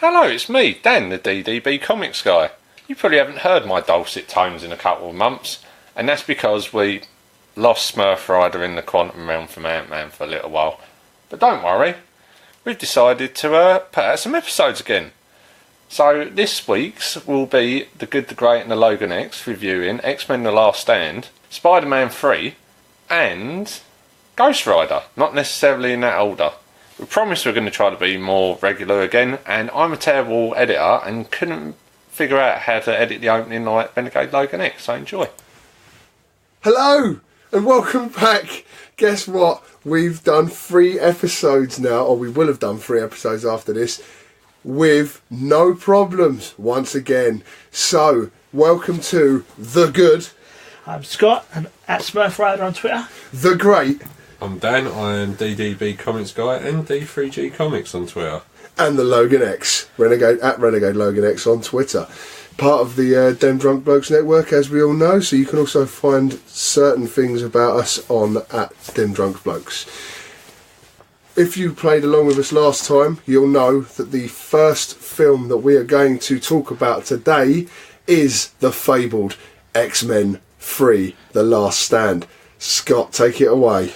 Hello, it's me, Dan, the DDB Comics guy. You probably haven't heard my dulcet tones in a couple of months, and that's because we lost Smurf Rider in the Quantum Realm from Ant-Man for a little while. But don't worry, we've decided to put out some episodes again. So this week's will be The Good, the Great and the Logan X, reviewing X-Men The Last Stand, Spider-Man 3, and Ghost Rider, not necessarily in that order. We promise we're going to try to be more regular again, and I'm a terrible editor and couldn't figure out how to edit the opening like Renegade Logan X, so enjoy. Hello, and welcome back. Guess what? We've done 3 episodes now, or we will have done 3 episodes after this, with no problems once again. So, welcome to The Good. I'm Scott, and at Smurf Rider on Twitter. The Great. I'm Dan, I am DDB Comics Guy and D3G Comics on Twitter. And the Logan X, at Renegade Logan X on Twitter. Part of the Dem Drunk Blokes Network, as we all know, so you can also find certain things about us on at Dem Drunk Blokes. If you played along with us last time, you'll know that the first film that we are going to talk about today is the fabled X-Men 3, The Last Stand. Scott, take it away.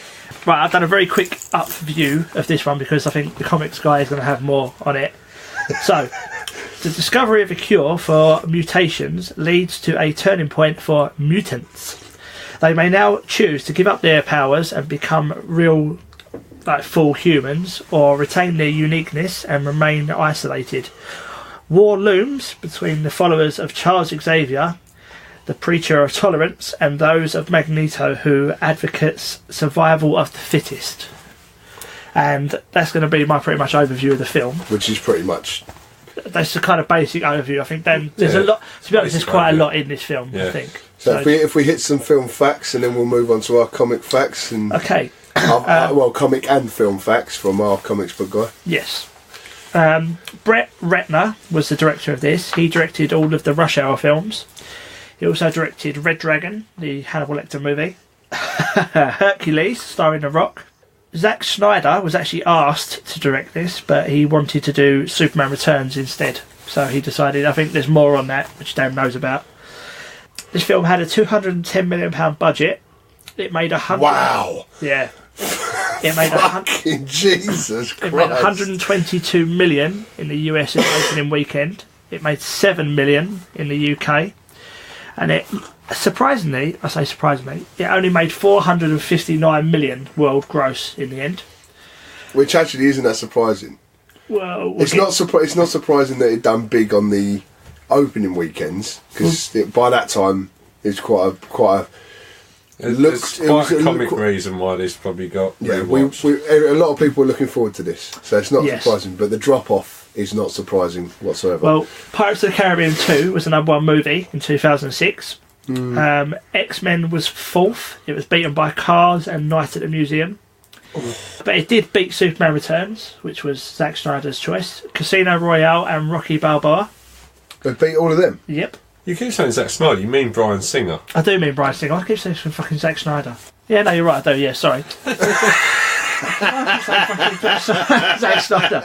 Right, I've done a very quick up view of this one because I think the comics guy is going to have more on it. So, the discovery of a cure for mutations leads to a turning point for mutants. They may now choose to give up their powers and become real, full humans, or retain their uniqueness and remain isolated. War looms between the followers of Charles Xavier, the preacher of tolerance, and those of Magneto, who advocates survival of the fittest. And that's going to be my pretty much overview of the film. Which is pretty much... That's the kind of basic overview. I think then there's a lot, to be honest, there's quite a lot in this film, I think. So if we hit some film facts, and then we'll move on to our comic facts. And okay. Comic and film facts from our comics book guy. Yes. Brett Ratner was the director of this. He directed all of the Rush Hour films. He also directed Red Dragon, the Hannibal Lecter movie, Hercules, starring The Rock. Zack Snyder was actually asked to direct this, but he wanted to do Superman Returns instead. So he decided, I think there's more on that, which Dan knows about. This film had a £210 million budget. It made Wow! Yeah. It made fucking Jesus Christ. It made 122 million in the US in the opening weekend. It made 7 million in the UK. And it, surprisingly, it only made 459 million world gross in the end. Which actually isn't that surprising. Well, it's not surprising that it done big on the opening weekends, because by that time it's quite a There's quite a comic reason why this probably got a lot of people were looking forward to this, so it's not surprising, but the drop off is not surprising whatsoever. Well, Pirates of the Caribbean 2 was the #1 movie in 2006. X-Men was 4th. It was beaten by Cars and Night at the Museum. But it did beat Superman Returns, which was Zack Snyder's choice, Casino Royale and Rocky Balboa. It beat all of them? Yep. You keep saying Zack Snyder, you mean Bryan Singer? I do mean Bryan Singer. I keep saying fucking Zack Snyder. Yeah, no, you're right, I do, yeah, sorry. Zack Snyder.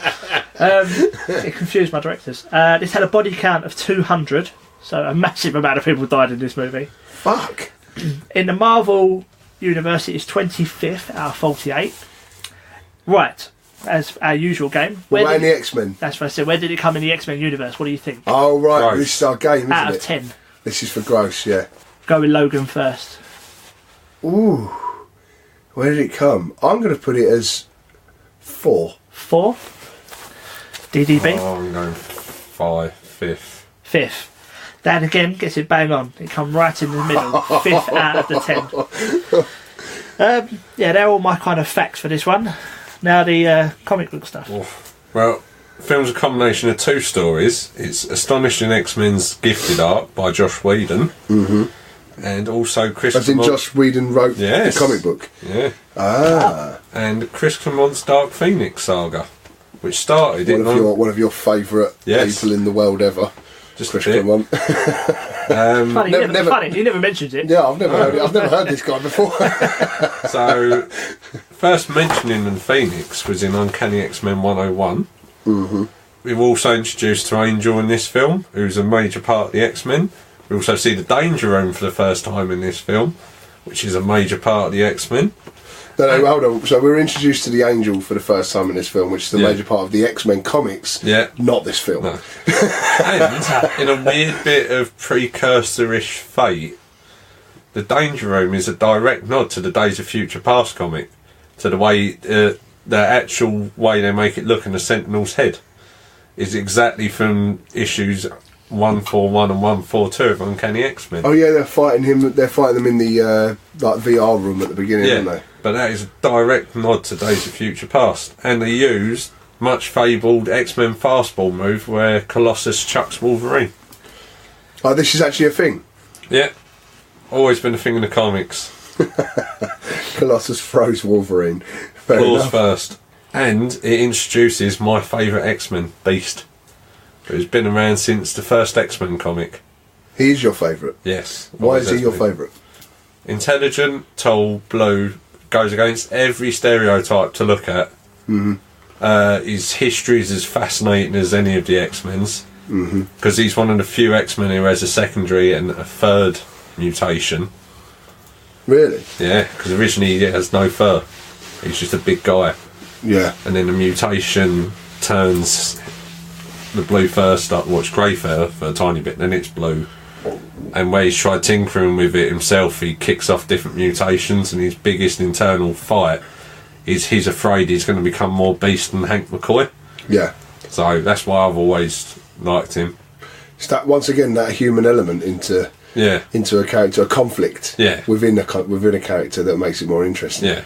It confused my directors. This had a body count of 200, so a massive amount of people died in this movie. Fuck. In the Marvel universe, it is 25th out of 48. Right, as our usual game. Where in the X-Men? That's what I said. Where did it come in the X-Men universe? What do you think? Oh, right, Gross. This is our game, isn't it? Out of 10. This is for gross, yeah. Go with Logan first. Ooh. Where did it come? I'm going to put it as 4. 4? DDB? Oh, I'm going 5th. 5th. Dan again gets it bang on. It come right in the middle. 5th out of the 10. Yeah, they're all my kind of facts for this one. Now the comic book stuff. Well, the film's a combination of 2 stories. It's Astonishing X-Men's Gifted Art by Joss Whedon. Mm-hmm. And also Chris As in Joss Whedon wrote the comic book? Yeah. Ah. And Chris Claremont's Dark Phoenix saga, which started one of your favourite people in the world ever. Just Chris Claremont. Funny, he never mentions it. Yeah, I've never heard it. I've never heard this guy before. So, first mentioning in Phoenix was in Uncanny X-Men 101. Mm-hmm. we're also introduced to Angel in this film, who's a major part of the X-Men. We also see the Danger Room for the first time in this film, which is a major part of the X-Men. No, hold on. So we're introduced to the Angel for the first time in this film, which is the Yeah. major part of the X-Men comics, not this film. No. And in a weird bit of precursor-ish fate, the Danger Room is a direct nod to the Days of Future Past comic, to the way the actual way they make it look in the Sentinel's head is exactly from issues 141 and 142 of Uncanny X-Men. Oh yeah, they're fighting him. They're fighting them in the like VR room at the beginning, aren't they? But that is a direct nod to Days of Future Past, and they used much fabled X-Men fastball move where Colossus chucks Wolverine. Oh, this is actually a thing. Yeah, always been a thing in the comics. Colossus throws Wolverine. Fair Claws enough. first, and it introduces my favourite X-Men, Beast, who's been around since the first X-Men comic. He's your favourite. Yes. Why always is he has your been. favourite? Intelligent, tall, blue, goes against every stereotype to look at. His history is as fascinating as any of the X-Men's, because he's one of the few X-Men who has a secondary and a third mutation. Really? Yeah, because originally he has no fur. He's just a big guy. Yeah. And then the mutation turns the blue fur grey fur for a tiny bit, then it's blue. And where he's tried tinkering with it himself, he kicks off different mutations, and his biggest internal fight is he's afraid he's going to become more Beast than Hank McCoy. Yeah. So that's why I've always liked him. It's that once again that human element into a character, a conflict within a character that makes it more interesting. Yeah.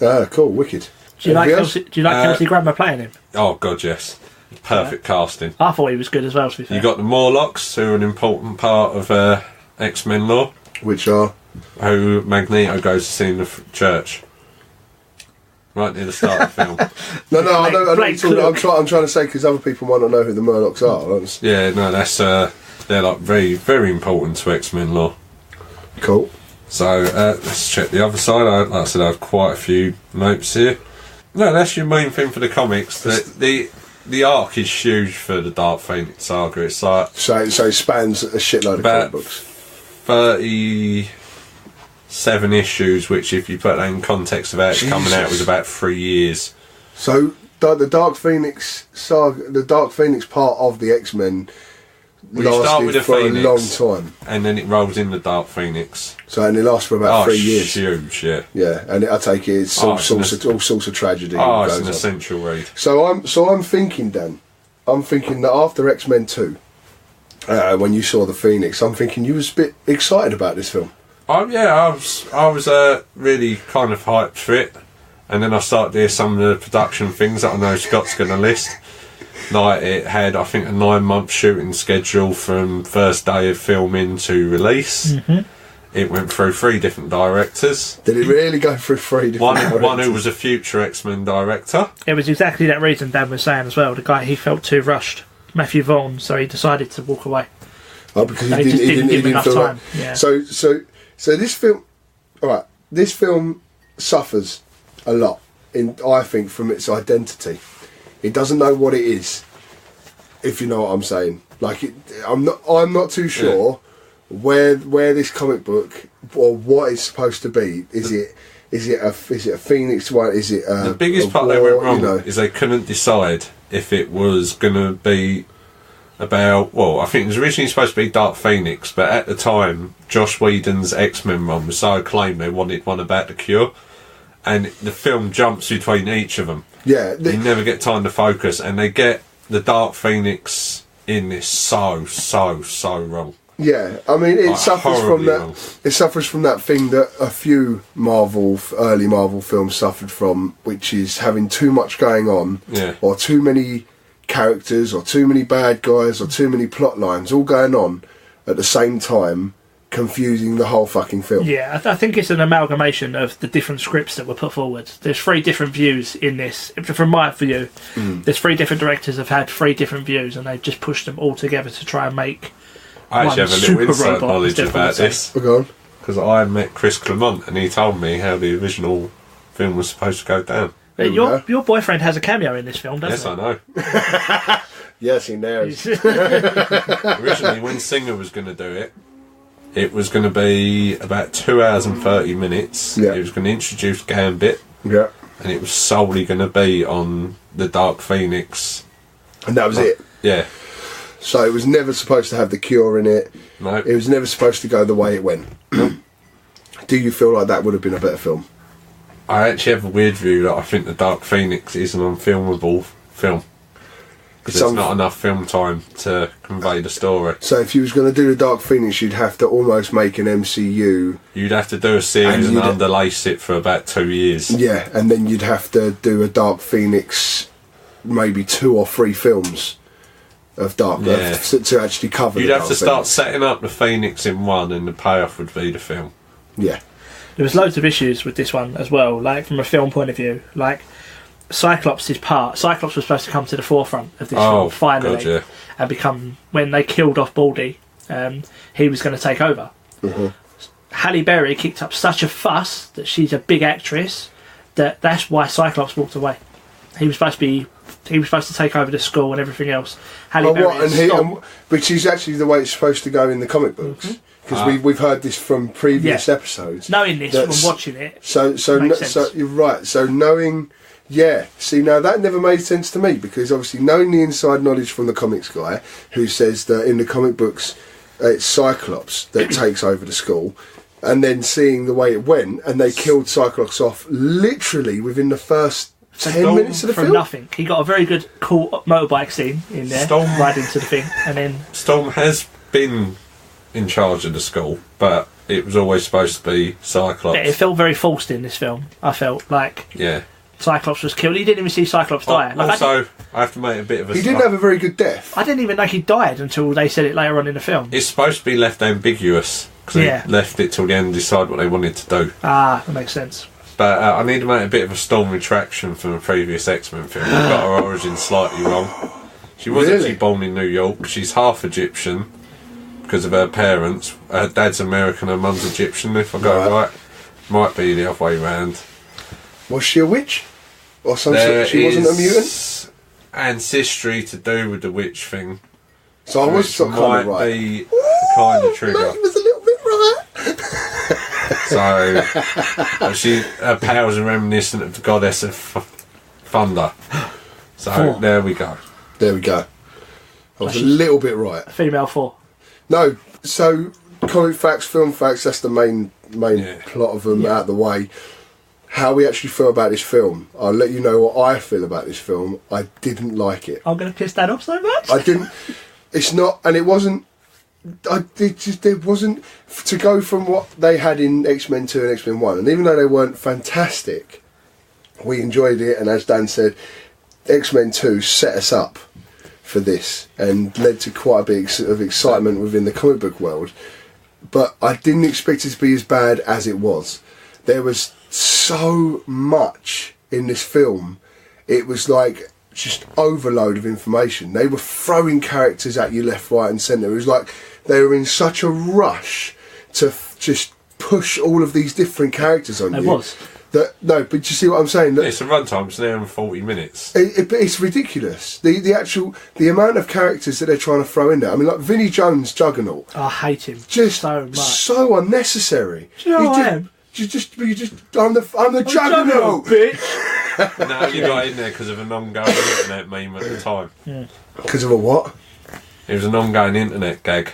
Ah, cool, wicked. Do you like Anybody else? Kelsey Grammer playing him? Oh god, yes. Perfect casting. I thought he was good as well, to be fair. You got the Morlocks, who are an important part of X-Men lore, Which are? who Magneto goes to see in the church. Right near the start of the film. No, I know Blake what you're talking- Cook. I'm trying to say because other people might not know who the Murlocs are. That's Yeah, no, that's they're like very, very important to X-Men lore. cool. So let's check the other side. Like I said, I have quite a few notes here. No, that's your main thing for the comics. The arc is huge for the Dark Phoenix saga. It's like So it spans a shitload of About- comic books. 37 issues, which if you put that in context of how it's coming out, was about 3 years. So the Dark Phoenix saga, the Dark Phoenix part of the X-Men We start with lasted the for Phoenix, a long time. and then it rolls in the Dark Phoenix. So and it lasts for about 3 years. Huge, yeah. Yeah, and I take it it's all sorts of tragedy. Oh, it's goes an on. essential read. So I'm thinking, Dan. I'm thinking that after X-Men 2, when you saw the Phoenix, I'm thinking you was a bit excited about this film. Oh yeah, I was really kind of hyped for it, and then I started to hear some of the production things that I know Scott's going to list. Like it had, I think, a 9-month shooting schedule from first day of filming to release. It went through 3 different directors. Did it really go through 3 different One who was a future X-Men director. It was exactly that reason Dan was saying as well. The guy, he felt too rushed. Matthew Vaughn, so he decided to walk away. Oh, because They he just didn't give didn't enough feel time, like. yeah. So this film, all right. This film suffers a lot, I think, from its identity. It doesn't know what it is, if you know what I'm saying. Like, I'm not too sure where this comic book or what it's supposed to be. Is it a Phoenix one? Is it The biggest part they went wrong is they couldn't decide if it was going to be about, well, I think it was originally supposed to be Dark Phoenix, but at the time Joss Whedon's X-Men run was so acclaimed they wanted one about the Cure, and the film jumps between each of them. Yeah, They never get time to focus, and they get the Dark Phoenix in this so wrong. yeah. I mean, it Like, suffers from horribly that. wrong. It suffers from that thing that a few early Marvel films suffered from, which is having too much going on, Yeah. or too many characters, or too many bad guys, or too many plot lines all going on at the same time, confusing the whole fucking film. Yeah, I think it's an amalgamation of the different scripts that were put forward. There's 3 different views in this. From my view, there's 3 different directors have had 3 different views, and they've just pushed them all together to try and make I actually one have a super little inside robot knowledge instead of about the same. this, We're going. because I met Chris Claremont and he told me how the original film was supposed to go down. There we Your go. your boyfriend has a cameo in this film, doesn't Yes, he? I know. Yes, he knows. Originally, when Singer was going to do it, it was going to be about 2 hours and 30 minutes. Yeah. It was going to introduce Gambit, Yeah. and it was solely going to be on the Dark Phoenix. And that was it. Yeah. So it was never supposed to have the Cure in it. No. It was never supposed to go the way it went. Do you feel like that would have been a better film? I actually have a weird view that I think the Dark Phoenix is an unfilmable film. Because there's not enough film time to convey the story. So if you was going to do the Dark Phoenix, you'd have to almost make an MCU. You'd have to do a series and underlace it for about 2 years. Yeah, and then you'd have to do a Dark Phoenix, maybe 2 or 3 films of Dark to actually cover. You'd the have Dark to start Phoenix. setting up the Phoenix in one, and the payoff would be the film. Yeah. There was loads of issues with this one as well, like from a film point of view. Like Cyclops' part. Cyclops was supposed to come to the forefront of this film finally, God, yeah. and become, when they killed off Baldy, he was going to take over. Halle Berry kicked up such a fuss that she's a big actress that's why Cyclops walked away. He was supposed to take over the school and everything else. Halle Berry which is actually the way it's supposed to go in the comic books. Because we've heard this from previous episodes. Knowing this from watching it, so you're right. So knowing, see, now that never made sense to me, because obviously knowing the inside knowledge from the comics guy who says that in the comic books it's Cyclops that takes over the school, and then seeing the way it went, and they killed Cyclops off literally within the first 10 minutes of the film. Nothing. He got a very good, cool motorbike scene in there, riding to the thing, and then Storm has been in charge of the school, but it was always supposed to be Cyclops. It felt very forced in this film. I felt like Cyclops was killed. You didn't even see Cyclops die. Like, I have to make a bit of a... He didn't have a very good death. I didn't even know he died until they said it later on in the film. It's supposed to be left ambiguous, because they left it till the end to decide what they wanted to do. Ah, that makes sense. But I need to make a bit of a Storm retraction from the previous X-Men film. We've got her origin slightly wrong. She was actually born in New York. She's half Egyptian because of her parents. Her dad's American, her mum's Egyptian, if I got it right. Might be the other way round. Was she a witch? Or some sort? She wasn't a mutant? Ancestry to do with the witch thing. So I was sort of kind of right. Might be kind of trigger. Mate was a little bit right. So her powers are reminiscent of the goddess of thunder. So there we go. There we go. I was a little bit right. Female 4. No, so comic facts, film facts, that's the main plot of them out of the way. How we actually feel about this film. I'll let you know what I feel about this film. I didn't like it. I'm going to piss that off so much. I didn't. It's not, and it wasn't. It wasn't to go from what they had in X-Men 2 and X-Men 1, and even though they weren't fantastic, we enjoyed it. And as Dan said, X-Men 2 set us up for this and led to quite a bit of excitement within the comic book world. But I didn't expect it to be as bad as it was. There was so much in this film. It was like just overload of information. They were throwing characters at you left, right and centre. It was like they were in such a rush to just push all of these different characters on you. It was. No, but you see what I'm saying? It's a runtime, it's an hour and 40 minutes. It's ridiculous. The amount of characters that they're trying to throw in there. I mean, like Vinnie Jones, Juggernaut. I hate him just so much. So unnecessary. Do you know what I am? I'm the Juggernaut, bitch. No, you got in there because of an ongoing internet meme at the time. Because of a what? It was an ongoing internet gag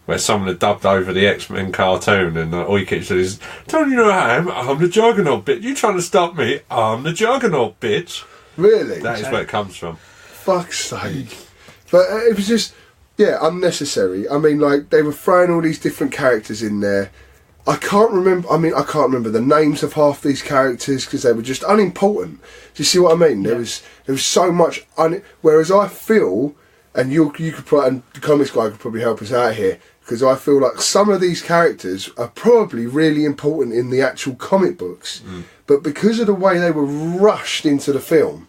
where someone had dubbed over the X-Men cartoon, and all you keep saying is, "Don't you know I'm the Juggernaut, bitch. You trying to stop me? I'm the Juggernaut, bitch." Really? That is where it comes from. Fuck's sake. But it was just, unnecessary. I mean, like, they were throwing all these different characters in there. I can't remember the names of half these characters because they were just unimportant. Do you see what I mean? There was so much. Whereas I feel, and you could probably, and the comics guy could probably help us out here, because I feel like some of these characters are probably really important in the actual comic books, but because of the way they were rushed into the film,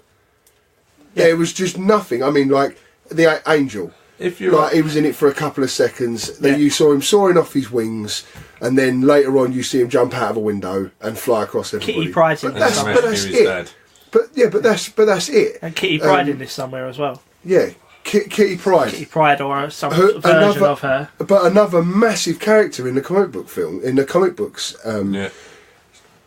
there was just nothing. I mean, like the Angel. He was in it for a couple of seconds. Then you saw him soaring off his wings, and then later on you see him jump out of a window and fly across everybody. Kitty Pryde's in this somewhere. But that's it. But that's it. And Kitty Pryde in this somewhere as well. Yeah, Kitty Pryde. Kitty Pryde or some version of her. But another massive character in the comic book film, in the comic books,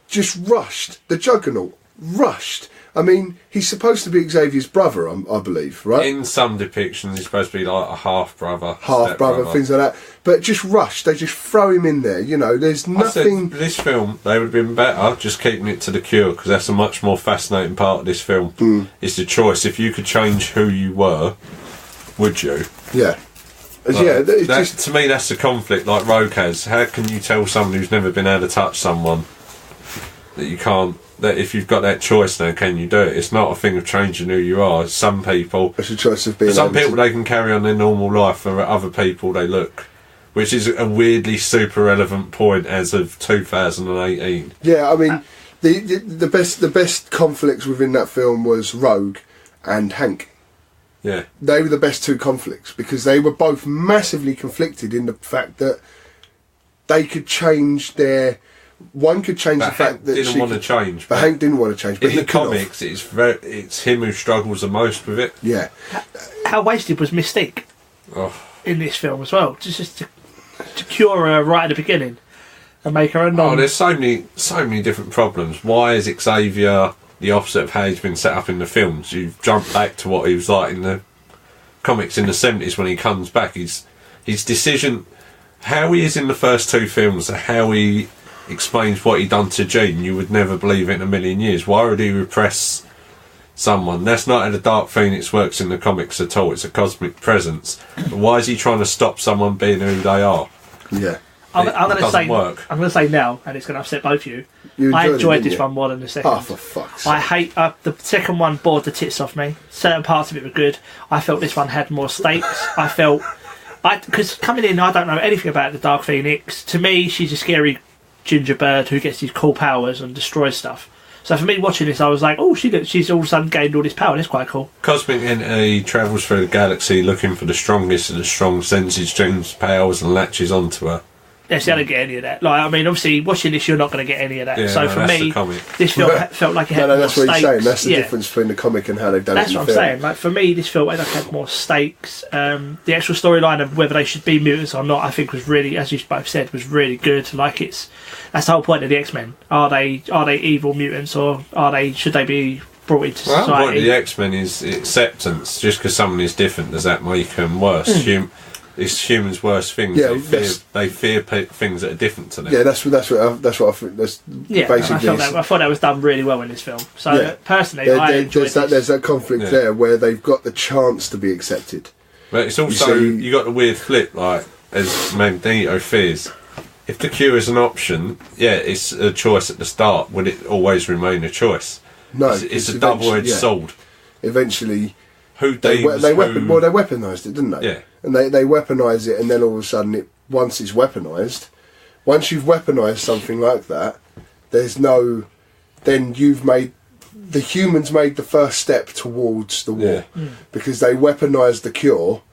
just rushed. The Juggernaut rushed. I mean, he's supposed to be Xavier's brother, I believe, right? In some depictions, he's supposed to be like a half-brother. Half-brother, things like that. But just rushed. They just throw him in there, you know. There's nothing... This film, they would have been better just keeping it to the Cure, because that's a much more fascinating part of this film. It's the choice. If you could change who you were, would you? Yeah. To me, that's the conflict, like Rogue has. How can you tell someone who's never been able to touch someone that you can't... That if you've got that choice now, can you do it? It's not a thing of changing who you are. Some people... It's a choice of being... Some people, they can carry on their normal life. For other people, they look... Which is a weirdly super relevant point as of 2018. Yeah, I mean, the best conflicts within that film was Rogue and Hank. Yeah. They were the best two conflicts, because they were both massively conflicted in the fact that they could change their... One could change the fact that didn't want to change, but Hank didn't want to change. But in the comics, it's him who struggles the most with it. Yeah. How wasted was Mystique in this film as well? Just to cure her right at the beginning and make her a non. Oh, there's so many different problems. Why is Xavier the opposite of how he's been set up in the films? You jump back to what he was like in the comics in the 70s when he comes back. His decision, how he is in the first two films, how he explains what he done to Jean, you would never believe it in a million years. Why would he repress someone? That's not how the Dark Phoenix works in the comics at all. It's a cosmic presence. But why is he trying to stop someone being who they are? Yeah. I'm going work. to say now, and it's going to upset both of you. I enjoyed this one more than the second. Oh, for fuck's sake. I hate the second one bored the tits off me. Certain parts of it were good. I felt this one had more stakes. Because coming in, I don't know anything about the Dark Phoenix. To me, she's a scary ginger bird who gets these cool powers and destroys stuff. So for me watching this, I was like, oh, she's all of a sudden gained all this power. That's quite cool. Cosmic entity travels through the galaxy looking for the strongest of the strong, senses Jean's powers and latches onto her. Yes, you don't get any of that. Like, I mean, obviously, watching this, you're not going to get any of that. Yeah, so for me, this film felt like it had more that's stakes. what you're saying. That's the difference between the comic and how they've done it in the film. That's what I'm saying. Like, for me, this felt like it had more stakes. The actual storyline of whether they should be mutants or not, I think was really, as you both said, was really good. Like, that's the whole point of the X-Men. Are they evil mutants, or should they be brought into society? The point of the X-Men is acceptance. Just because someone is different, does that make them worse? It's humans' worst things. Yeah, they fear things that are different to them. Yeah, that's what I think. That's basically. I thought that was done really well in this film. So personally, I enjoyed this. There's that conflict there where they've got the chance to be accepted. But it's also you got the weird flip, like as Magneto fears. If the cure is an option, it's a choice at the start. Would it always remain a choice? No, it's a double-edged sword. Eventually, they weaponised it, didn't they? Yeah. And they weaponise it, and then all of a sudden, once you've weaponised something like that, then the humans made the first step towards the war, because they weaponised the cure,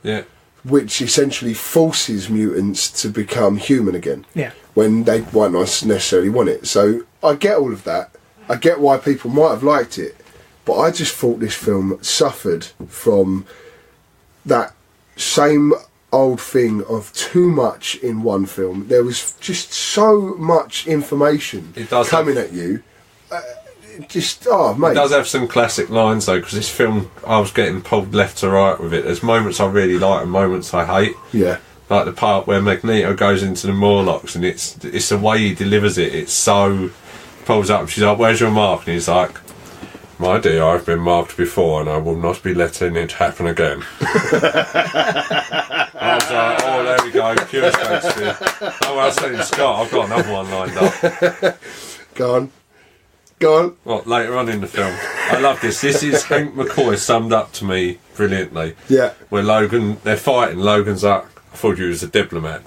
which essentially forces mutants to become human again, when they might not necessarily want it. So I get all of that. I get why people might have liked it, but I just thought this film suffered from that same old thing of too much in one film. There was just so much information coming at you. Mate. It does have some classic lines though, because this film, I was getting pulled left to right with it. There's moments I really like and moments I hate. Yeah. Like the part where Magneto goes into the Morlocks, and it's the way he delivers it. It's so pulls up. She's like, "Where's your mark?" And he's like, "My dear, I've been marked before, and I will not be letting it happen again." I was like, "Oh, there we go, pure Shakespeare." Oh, I was saying, Scott, I've got another one lined up. Go on. Well, later on in the film, I love this. This is Hank McCoy summed up to me brilliantly. Yeah. Where they're fighting. Logan's like, "I thought you was a diplomat,"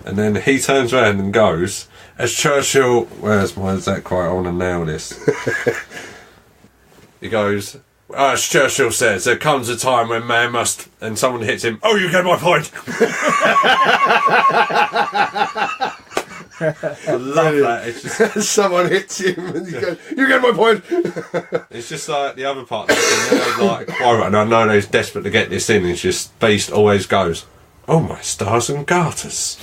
and then he turns around and goes, "As Churchill." Where's that quote? I want to nail this. He goes, "As Churchill says, there comes a time when man must..." And someone hits him. "Oh, you get my point." I love that. It's just, Someone hits him and he goes, "You get my point." it's just like the other part. Like a quote, and I know they're desperate to get this in. It's just Beast always goes, "Oh my stars and garters,"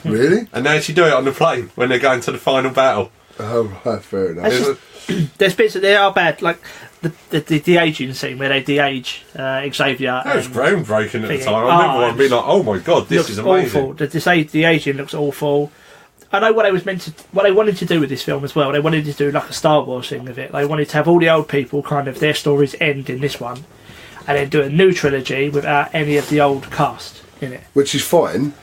Really? and they actually do it on the plane when they're going to the final battle. Oh, right, fair enough. There's bits that they are bad, like the de-aging scene where they de-age Xavier. That was groundbreaking at the thingy. time. I remember one being like, "Oh my god, this looks is amazing." awful. The de-aging looks awful. I know what they wanted to do with this film as well. They wanted to do like a Star Wars thing with it. They wanted to have all the old people kind of their stories end in this one, and then do a new trilogy without any of the old cast in it. Which is fine.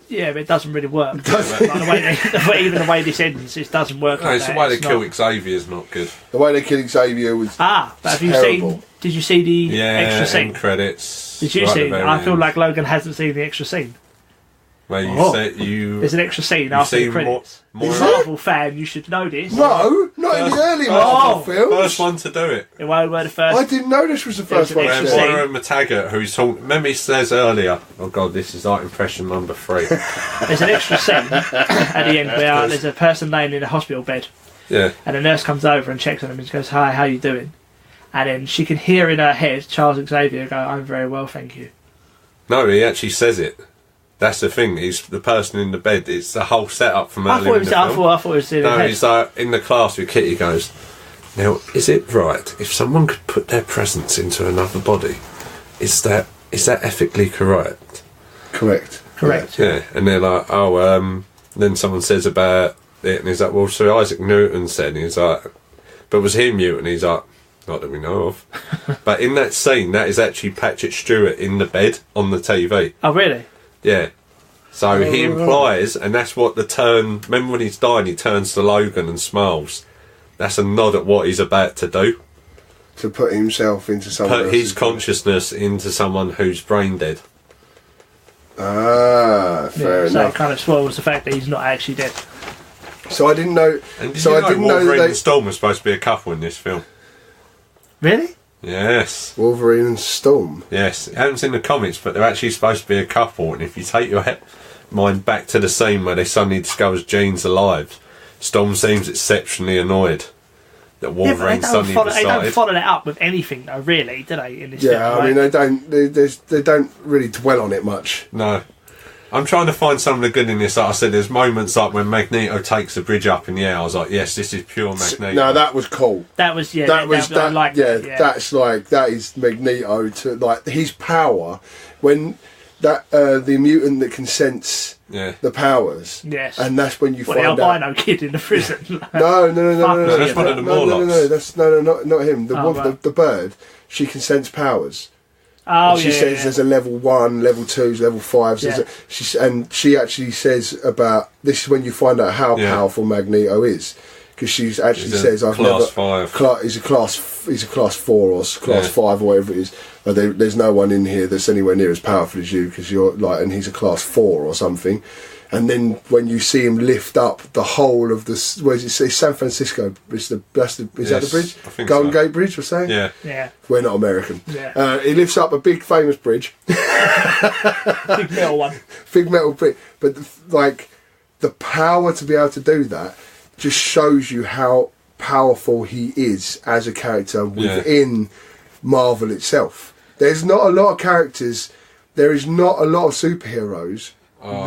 Yeah, but it doesn't really work. Like even the way this ends, it doesn't work. No, Like it's that. the way they It's kill not- Xavier's not good. The way they killed Xavier was But have you terrible. seen? Did you see the Yeah, extra scene? end credits. Did you right at see? the very I feel end. like Logan hasn't seen the extra scene. Where you Oh. said you. There's an extra scene You've after the seen credits. more- You're a Marvel fan, you should know this. No, not in the early Marvel films. First one to do it. It won't be the first. I didn't know this was the first an one. Where extra said. scene. Moira McTaggart, who's talking. Remember, he says earlier, "Oh God, this is like impression number 3." There's an extra scene at the end where there's a person laying in a hospital bed, Yeah, and a nurse comes over and checks on him and goes, "Hi, how you doing?" And then she can hear in her head Charles Xavier go, "I'm very well, thank you." no, he actually says it. That's the thing. He's the person in the bed. It's the whole setup from I earlier thought it in was. the I film. thought it was in her No, head. he's like in the class with Kitty. Goes, "Now, is it right if someone could put their presence into another body? Is that ethically correct?" Correct. Correct. Yeah, and they're like, "Oh, then someone says about it, and he's like, well, so Isaac Newton said," and he's like, "But was he a mutant?" He's like, "Not that we know of." But in that scene, that is actually Patrick Stewart in the bed on the TV. Oh, really? Yeah. So he implies, and that's what the turn. Remember when he's dying, he turns to Logan and smiles. That's a nod at what he's about to do. To put himself into someone Put his else's- consciousness into someone who's brain dead. Ah, fair Yeah, so it enough. kind of spoils the fact that he's not actually dead. So I didn't know. And did So you I know didn't know Wolverine that and they, Storm were supposed to be a couple in this film? Really? Yes. Wolverine and Storm. Yes. I haven't seen the comics, but they're actually supposed to be a couple. And if you take your mind back to the scene where they suddenly discovers Jean's alive, Storm seems exceptionally annoyed that Yeah, Wolverine but they suddenly don't decided. follow that up with anything, though, really, do they? In this Yeah, film, I mean right? they don't really dwell on it much. No. I'm trying to find some of the good in this. Like I said, there's moments like when Magneto takes the bridge up in the air. I was like, yes, this is pure Magneto. No, that was cool. That was I That like yeah, that, that's like that is Magneto to like his power when that the mutant that can sense Yeah. the powers. Yes. And that's when you Well, the find out. albino kid in the prison. No, that's one of the Morlocks. That's not him. The Oh, one, right. the bird. She can sense powers. Oh, She yeah, says yeah. there's a level 1, level 2s, level 5s. Yeah. She actually says about this is when you find out how Yeah. powerful Magneto is, because she's actually He's a says I've class never 5. He's a class 4 or class Yeah. 5 or whatever it is. There's no one in here that's anywhere near as powerful as you because you're like, and he's a class 4 or something. And then when you see him lift up the whole of this, where is it? It's San Francisco. Is that the Yes, bridge? I think Golden so. Gate Bridge, we're saying. Yeah. Yeah. We're not American. Yeah. He lifts up a big famous bridge, Big metal one. big metal bridge. But like the power to be able to do that just shows you how powerful he is as a character within Marvel itself. There's not a lot of characters. There is not a lot of superheroes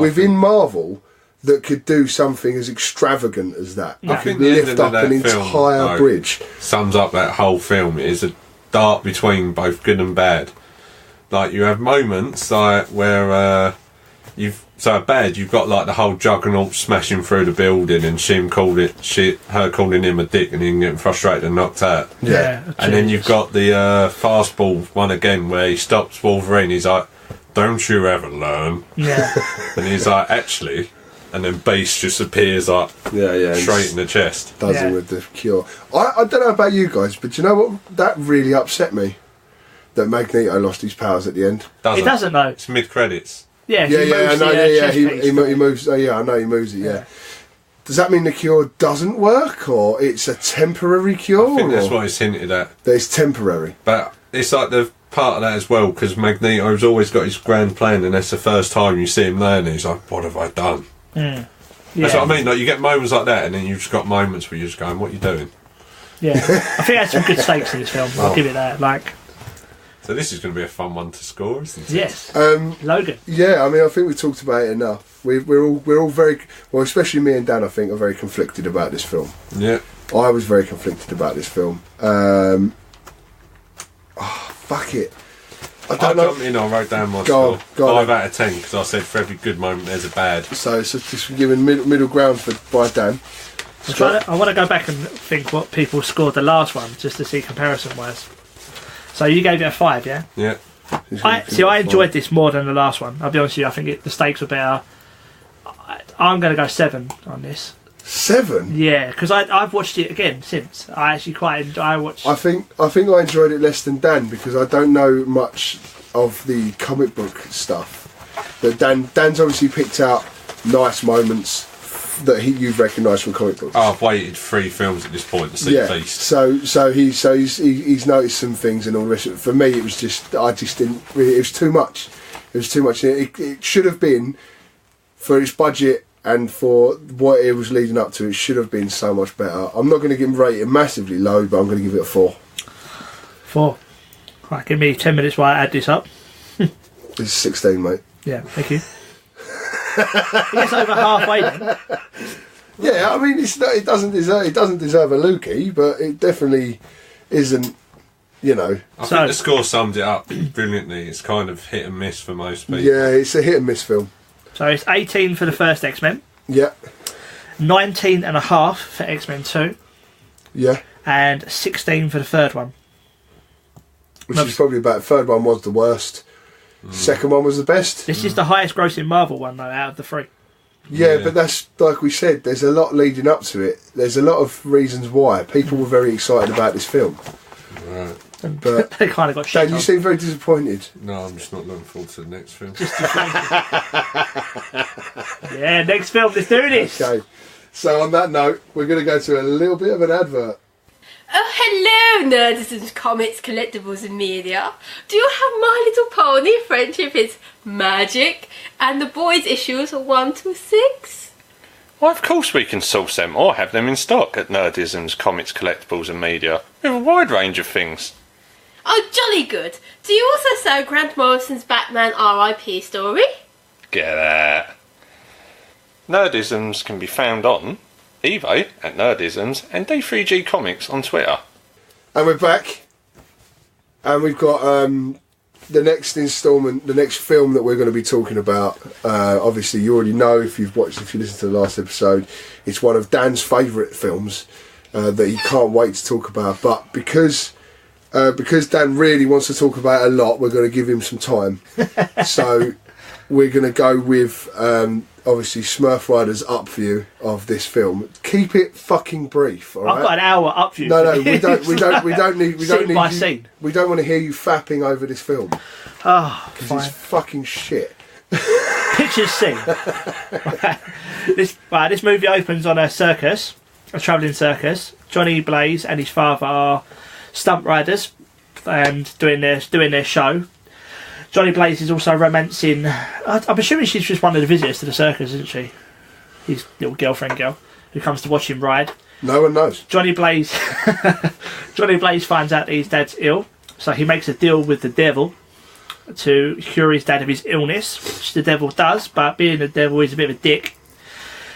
within Marvel that could do something as extravagant as that. I That could think the lift ending up of that an film, entire though, bridge. sums up that whole film. It is a dart between both good and bad. Like you have moments like where you've got like the whole Juggernaut smashing through the building and her calling him a dick and him getting frustrated and knocked out. Yeah. And then you've got the fastball one again where he stops Wolverine. He's like, "Don't you ever learn?" Yeah. And he's like, "Actually," and then Beast just appears like Yeah. straight in the chest. Does Yeah. it with the cure. I don't know about you guys, but you know what? That really upset me. That Magneto lost his powers at the end. It doesn't, though. It's mid credits. Yeah, Yeah, he I moves know. the, Yeah, chest he piece. moves. Oh, yeah, I know he moves it. Yeah. Does that mean the cure doesn't work, or it's a temporary cure? I think that's or what it's hinted at. that it's temporary. But it's like the part of that as well, because Magneto's always got his grand plan, and that's the first time you see him learn. He's like, "What have I done?" That's what I mean. Like, you get moments like that, and then you've just got moments where you're just going, "What are you doing?" Yeah, I think there's some good stakes in this film. I'll give it that. Like, so this is going to be a fun one to score, isn't it? yes, Logan. Yeah, I mean, I think we talked about it enough. We're all very well, especially me and Dan. I think are very conflicted about this film. Yeah. I was very conflicted about this film. Fuck it. I don't know. I wrote down my Go score. on. 5 out of 10, because I said for every good moment there's a bad. So just giving middle ground by Dan. I want to go back and think what people scored the last one, just to see comparison-wise. So you gave it a 5, yeah? Yeah. I enjoyed this more than the last one. I'll be honest with you, I think the stakes were better. I'm going to go 7 on this. 7? Yeah, because I've watched it again since. I actually I watched... I think I enjoyed it less than Dan because I don't know much of the comic book stuff. But Dan's obviously picked out nice moments that you've recognised from comic books. I've waited 3 films at this point to see Beast. So he's noticed some things and all the rest of it. For me, it was just I just didn't. Really, it was too much. It was too much. It should have been for its budget. And for what it was leading up to, it should have been so much better. I'm not going to rate it massively low, but I'm going to give it a 4. 4. Right, give me 10 minutes while I add this up. This is 16, mate. Yeah, thank you. It's over halfway then. Yeah, I mean, it doesn't deserve a Lukey, but it definitely isn't. You know. I think the score sums it up brilliantly. It's kind of hit and miss for most people. Yeah, it's a hit and miss film. So it's 18 for the first X-Men. Yeah. 19.5 for X-Men 2. Yeah. And 16 for the third one. Which is probably about. Third one was the worst. Second one was the best. This is the highest grossing Marvel one though out of the 3. Yeah, but that's like we said. There's a lot leading up to it. There's a lot of reasons why people were very excited about this film. Right. But they kind of got shit Dan, you on. seem very disappointed. No, I'm just not looking forward to the next film. Yeah, next film, let's do this. Okay. So on that note, we're going to go to a little bit of an advert. Oh, hello, nerds, comics, collectibles and media. Do you have My Little Pony, Friendship is Magic, and the boys issues 1 to 6? Why, of course we can source them or have them in stock at Nerdism's Comics, Collectibles and Media. We have a wide range of things. Oh, jolly good. Do you also sell Grant Morrison's Batman R.I.P. story? Get that. Nerdisms can be found on eBay at Nerdisms and D3G Comics on Twitter. And we're back. And we've got the next instalment, the next film that we're going to be talking about. Obviously, you already know if you listened to the last episode. It's one of Dan's favourite films that he can't wait to talk about. But because Dan really wants to talk about it a lot, we're going to give him some time. So we're going to go with obviously Smurf Rider's up view of this film. Keep it fucking brief. All right? I've got an hour up view. No, we don't need. Scene by scene. We don't want to hear you fapping over this film Oh, because fine. it's fucking shit. Pictures scene. This movie opens on a circus, a travelling circus. Johnny Blaze and his father are stunt riders and doing their show. Johnny Blaze is also romancing. I'm assuming she's just one of the visitors to the circus, isn't she? His little girlfriend girl who comes to watch him ride. No one knows. Johnny Blaze finds out that his dad's ill, so he makes a deal with the devil to cure his dad of his illness, which the devil does, but being the devil, he's a bit of a dick.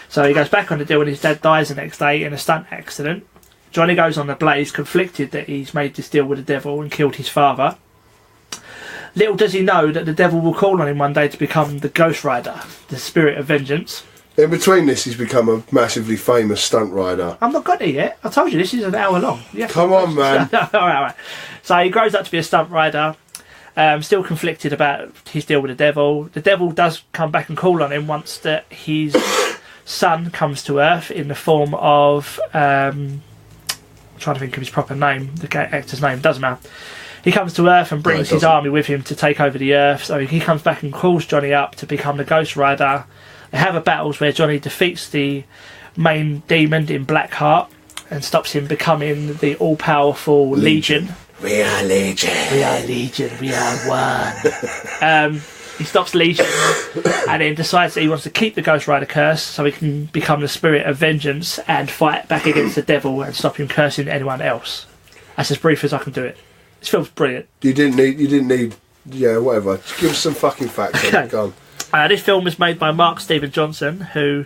So he goes back on the deal when his dad dies the next day in a stunt accident. Johnny goes on the Blaze, conflicted that he's made this deal with the devil and killed his father. Little does he know that the devil will call on him one day to become the Ghost Rider, the spirit of vengeance. In between this, he's become a massively famous stunt rider. I'm not got it yet. I told you this is an hour long. Yeah. Come on, man. all right. So he grows up to be a stunt rider. Still conflicted about his deal with the devil. The devil does come back and call on him once that his son comes to Earth in the form of... I'm trying to think of his proper name. The actor's name doesn't matter. He comes to Earth and brings his army with him to take over the Earth. So he comes back and calls Johnny up to become the Ghost Rider. They have a battles where Johnny defeats the main demon in Blackheart and stops him becoming the all-powerful Legion. We are Legion. We are Legion. We are one. He stops Legion and then decides that he wants to keep the Ghost Rider curse so he can become the spirit of vengeance and fight back against the devil and stop him cursing anyone else. That's as brief as I can do it. This film's brilliant. You didn't need, yeah, whatever. Just give us some fucking facts on it. Go on. This film was made by Mark Steven Johnson, who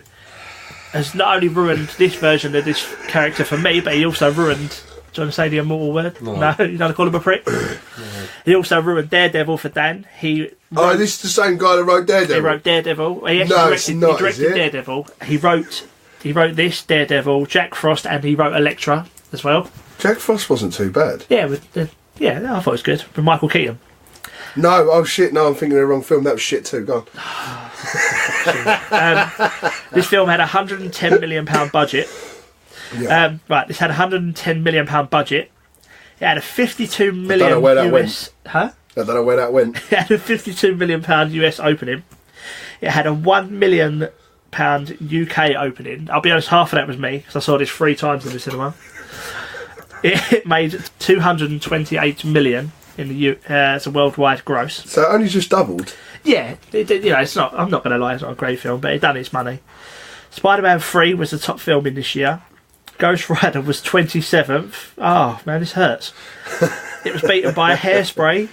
has not only ruined this version of this character for me, but he also ruined... Do you want to say the immortal word? No, you don't call him a prick? No. He also ruined Daredevil for Dan. This is the same guy that wrote Daredevil? He wrote Daredevil. He directed Daredevil. He wrote this, Daredevil, Jack Frost, and he wrote Elektra as well. Jack Frost wasn't too bad. Yeah, I thought it was good. With Michael Keaton. No, I'm thinking of the wrong film. That was shit too. Go on. This film had a £110 million budget. Yeah. This had a £110 million budget. It had a $52 million I don't know where that went. Huh? I don't know where that went. It had a £52 million US opening. It had a £1 million UK opening. I'll be honest, half of that was me because I saw this 3 times in the cinema. It made 228 million in the as a worldwide gross. So it only just doubled. Yeah, it's not. I'm not going to lie, it's not a great film, but it done its money. Spider-Man 3 was the top film in this year. Ghost Rider was 27th. Oh man, this hurts. It was beaten by Hairspray,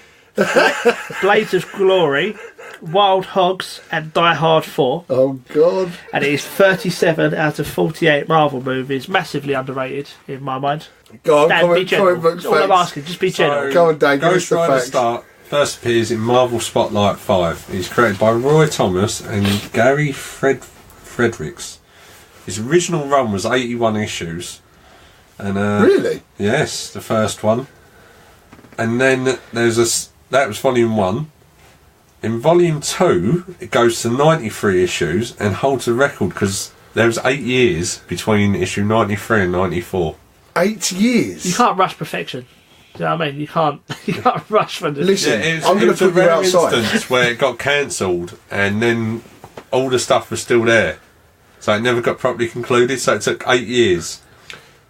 Blades of Glory, Wild Hogs, and Die Hard 4. Oh god! And it is 37 out of 48 Marvel movies. Massively underrated in my mind. Go on, Dan, comic books. All I'm asking, just be general. Go on, Dan. Give us Ghost the Rider facts. first appears in Marvel Spotlight 5. He's created by Roy Thomas and Gary Fredericks. His original run was 81 issues. And really? Yes, the first one. And then that was volume 1. In volume 2, it goes to 93 issues and holds the record because there was 8 years between issue 93 and 94. 8 years? You can't rush perfection. Do you know what I mean? You can't rush from this. Listen, yeah, I'm going to put a you rare outside. instance where it got cancelled and then all the stuff was still there. So it never got properly concluded, so it took 8 years.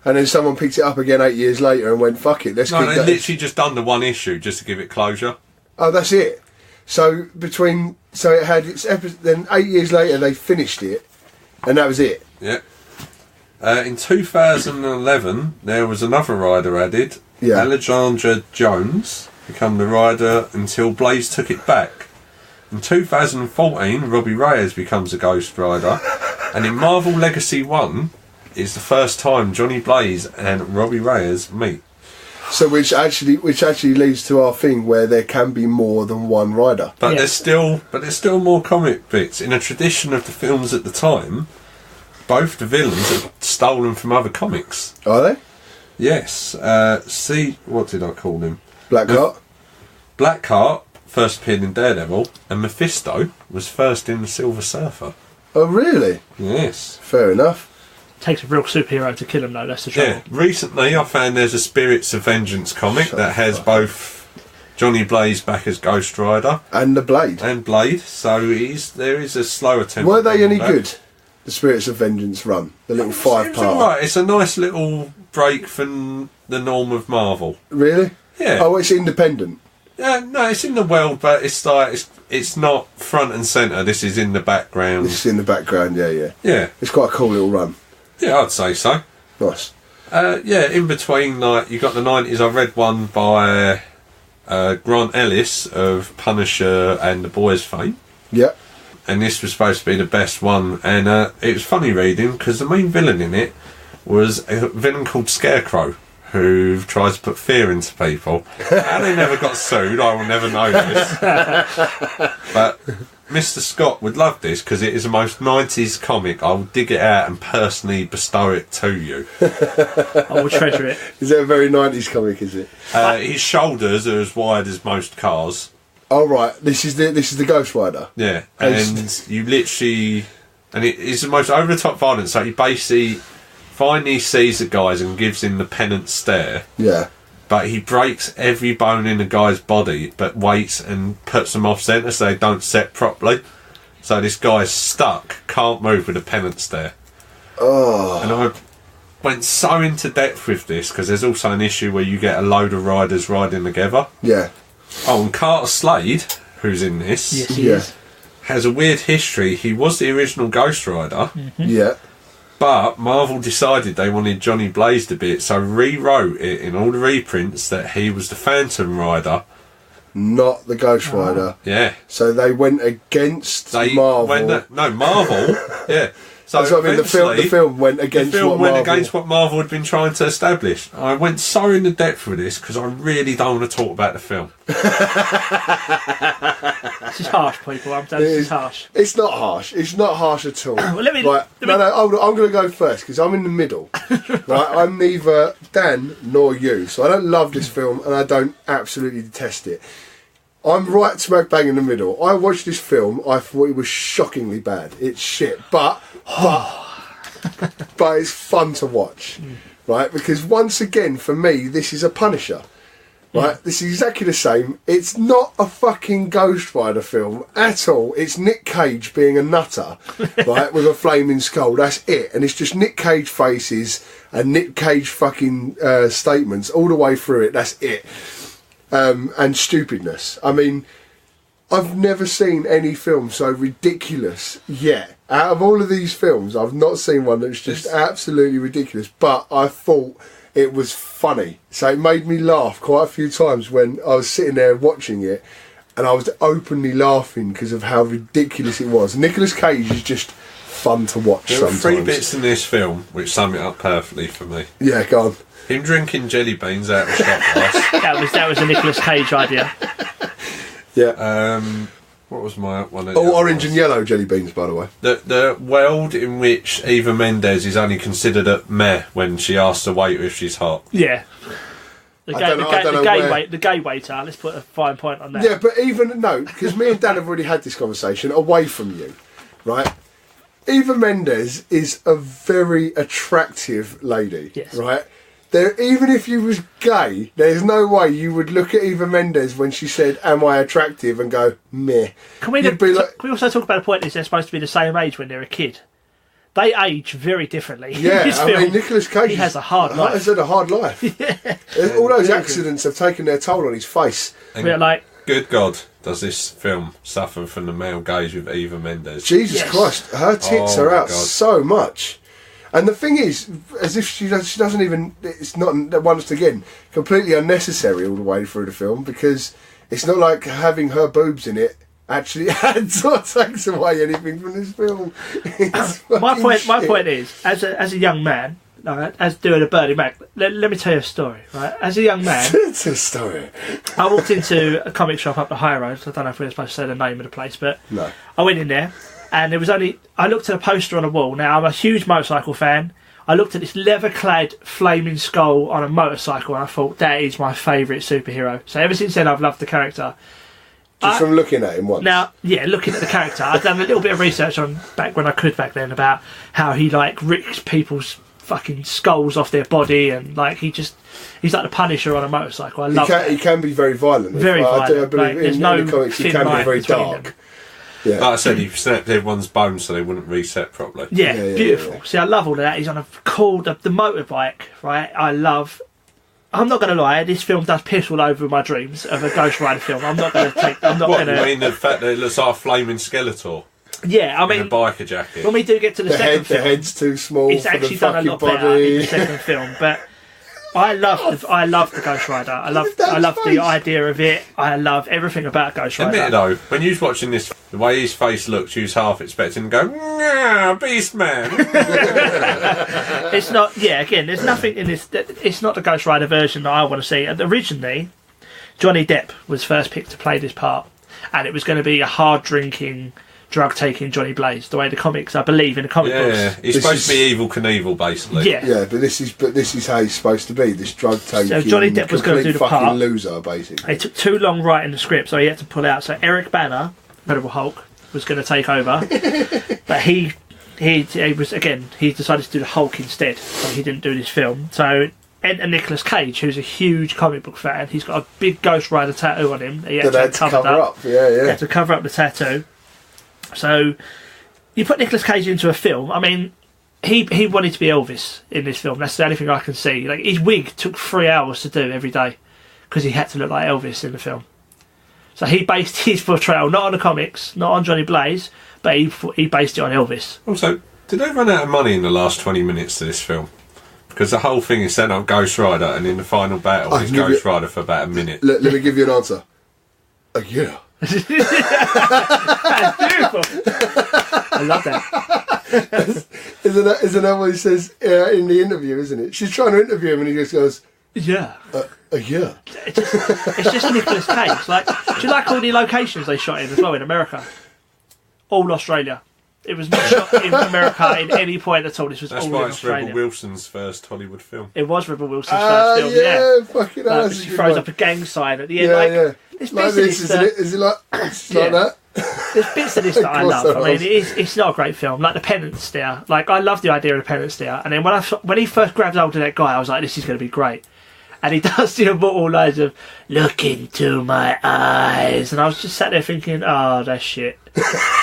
And then someone picked it up again 8 years later and went, fuck it, let's keep No, they that. literally just done the one issue just to give it closure. Oh, that's it. So it had its episode, then 8 years later they finished it, and that was it. Yeah. In 2011, there was another rider added. Yeah. Alexandra Jones became the rider until Blaze took it back. In 2014, Robbie Reyes becomes a Ghost Rider. And in Marvel Legacy 1, is the first time Johnny Blaze and Robbie Reyes meet. So which actually leads to our thing where there can be more than one rider. But Yeah. there's still more comic bits. In a tradition of the films at the time, both the villains are stolen from other comics. Are they? Yes. What did I call him? Blackheart? Blackheart first appeared in Daredevil, and Mephisto was first in the Silver Surfer. Oh, really? Yes. Fair enough. Takes a real superhero to kill him, though. That's the trouble. Yeah. Recently, I found there's a Spirits of Vengeance comic that has both Johnny Blaze back as Ghost Rider And the Blade. and Blade. So there is a slow attempt. Were they any back. good? The Spirits of Vengeance run? The little It's 5-part? alright. It's a nice little break from the norm of Marvel. Really? Yeah. Oh, it's independent. Yeah, no, it's in the world, but it's like it's not front and centre. This is in the background. It's in the background, yeah. Yeah, It's quite a cool little run. yeah, I'd say so. Nice. Yeah, in between, like you got the 90s. I read one by Grant Ellis of Punisher and The Boys fame, Yeah. and this was supposed to be the best one. And it was funny reading because the main villain in it was a villain called Scarecrow, who tries to put fear into people. And they never got sued, I will never know this. But Mr. Scott would love this because it is the most 90s comic. I will dig it out and personally bestow it to you. I will treasure it. Is it a very 90s comic, is it? His shoulders are as wide as most cars. Oh, right. This is the Ghost Rider. Yeah, and you literally... And it is the most over-the-top violence. So he basically finally sees the guys and gives him the penitent stare. Yeah. But he breaks every bone in the guy's body, but waits and puts them off centre so they don't set properly. So this guy's stuck, can't move with a penitent stare. Oh. And I went so into depth with this because there's also an issue where you get a load of riders riding together. Yeah. Oh, and Carter Slade, who's in this, Yes, he is. has a weird history. He was the original Ghost Rider, Yeah. but Marvel decided they wanted Johnny Blaze to be it, so rewrote it in all the reprints that he was the Phantom Rider. Not the Ghost Rider. Yeah. So they went against Marvel. Marvel. Yeah. So That's what I mean. The film went against what Marvel had been trying to establish. I went so in the depth with this because I really don't want to talk about the film. This is harsh, people. This is harsh. It's not harsh. It's not harsh at all. Well, let me. Hold on, I'm going to go first because I'm in the middle. Right, I'm neither Dan nor you, so I don't love this film and I don't absolutely detest it. I'm right smack bang in the middle. I watched this film. I thought it was shockingly bad. It's shit, but it's fun to watch, right? Because once again, for me, this is a Punisher. Right, this is exactly the same. It's not a fucking Ghost Rider film at all. It's Nick Cage being a nutter, right, with a flaming skull. That's it. And it's just Nick Cage faces and Nick Cage fucking statements all the way through it. That's it. And stupidness. I mean, I've never seen any film so ridiculous yet. Out of all of these films, I've not seen one that's just absolutely ridiculous. But I thought it was funny. So it made me laugh quite a few times when I was sitting there watching it. And I was openly laughing because of how ridiculous it was. Nicolas Cage is just fun to watch sometimes. There are 3 bits in this film which sum it up perfectly for me. Yeah, go on. Him drinking jelly beans out of a shot glass. that was a Nicolas Cage idea. Yeah. What was my one? Orange and yellow jelly beans, by the way. The world in which Eva Mendes is only considered a meh when she asks the waiter if she's hot. Yeah. The gay waiter. Let's put a fine point on that. Yeah, but because me and Dan have already had this conversation away from you, right? Eva Mendes is a very attractive lady, yes. Right? Even if you was gay, there's no way you would look at Eva Mendes when she said, "Am I attractive?" and go, "Meh." Can we also talk about the point is they're supposed to be the same age when they're a kid? They age very differently. Yeah, I mean, Nicolas Cage has a hard life. Has had a hard life. Yeah. All those accidents have taken their toll on his face. We're like, good God, does this film suffer from the male gaze with Eva Mendes? Jesus Christ, her tits are out so much. And the thing is, as if she doesn't even... It's not, once again, completely unnecessary all the way through the film, because it's not like having her boobs in it actually adds or takes away anything from this film. My point is, as a young man, as doing a Birdie Mac, let me tell you a story, right? As a young man... It's a story. I walked into a comic shop up the high road. I don't know if we're supposed to say the name of the place, but no. I went in there, and there was only... I looked at a poster on a wall. Now, I'm a huge motorcycle fan. I looked at this leather-clad flaming skull on a motorcycle, and I thought, that is my favourite superhero. So ever since then, I've loved the character. Just from looking at him once. Now, yeah, looking at the character, I've done a little bit of research on back then about how he rips people's fucking skulls off their body, and he's like the Punisher on a motorcycle. I love that. He can be very violent. Very violent. I believe in the comics he can be very dark. Yeah. Like I said, he snapped everyone's bones so they wouldn't reset properly. Yeah, beautiful. Yeah. See, I love all of that. He's on the motorbike, right? I'm not going to lie, this film does piss all over my dreams of a Ghost Rider film. I'm not going to take... You mean the fact that it looks like a flaming Skeletor? Yeah, I mean... In a biker jacket. When we do get to the second film... The head's too small. It's actually done a lot better in the second film, but... I love the Ghost Rider. I love the idea of it. I love everything about Ghost Rider. Admit it though, when you was watching this, the way his face looks, you was half expecting to go, Beast Man. It's not. Yeah, again, there's nothing in this. It's not the Ghost Rider version that I want to see. And originally, Johnny Depp was first picked to play this part, and it was going to be a hard drinking, drug taking Johnny Blaze, the way the comics, I believe, in the comic books. Yeah, he's supposed to be Evil Knievel, basically. Yeah, but this is how he's supposed to be. This drug taking, so Johnny Depp was going to do the fucking part. Loser, basically. It took too long writing the script, so he had to pull out. So Eric Bana, Incredible Hulk, was going to take over, but he decided to do the Hulk instead, so he didn't do this film. So enter Nicolas Cage, who's a huge comic book fan. He's got a big Ghost Rider tattoo on him. He had to cover up. Yeah. He had to cover up the tattoo. So you put Nicolas Cage into a film. I mean, he wanted to be Elvis in this film. That's the only thing I can see. His wig took 3 hours to do every day because he had to look like Elvis in the film. So he based his portrayal not on the comics, not on Johnny Blaze, but he based it on Elvis. Also, did they run out of money in the last 20 minutes of this film? Because the whole thing is set up Ghost Rider, and in the final battle is Ghost Rider for about a minute. Let me give you an answer. Yeah. That's beautiful. I love that. Isn't that what he says in the interview, isn't it? She's trying to interview him and he just goes, Yeah. yeah. It's just Nicolas Cage. Like, do you like all the locations they shot in as well in America? All Australia. It was not shot in America at any point at all. This was That's all why in it's Australia. Rebel Wilson's first Hollywood film. It was Rebel Wilson's first film, yeah. Fucking hell, that's a She good throws one. up a gang sign at the end. Yeah, like, yeah. There's Like bits of this, this isn't it? Is it like, it's like Yeah. that? There's bits of this that I Of course love. there I mean, was. it's not a great film. Like The Penance there. Like, I love the idea of The Penance there. And then when he first grabbed hold of that guy, I was like, this is going to be great. And he does the immortal lines of, look into my eyes. And I was just sat there thinking, oh, that's shit.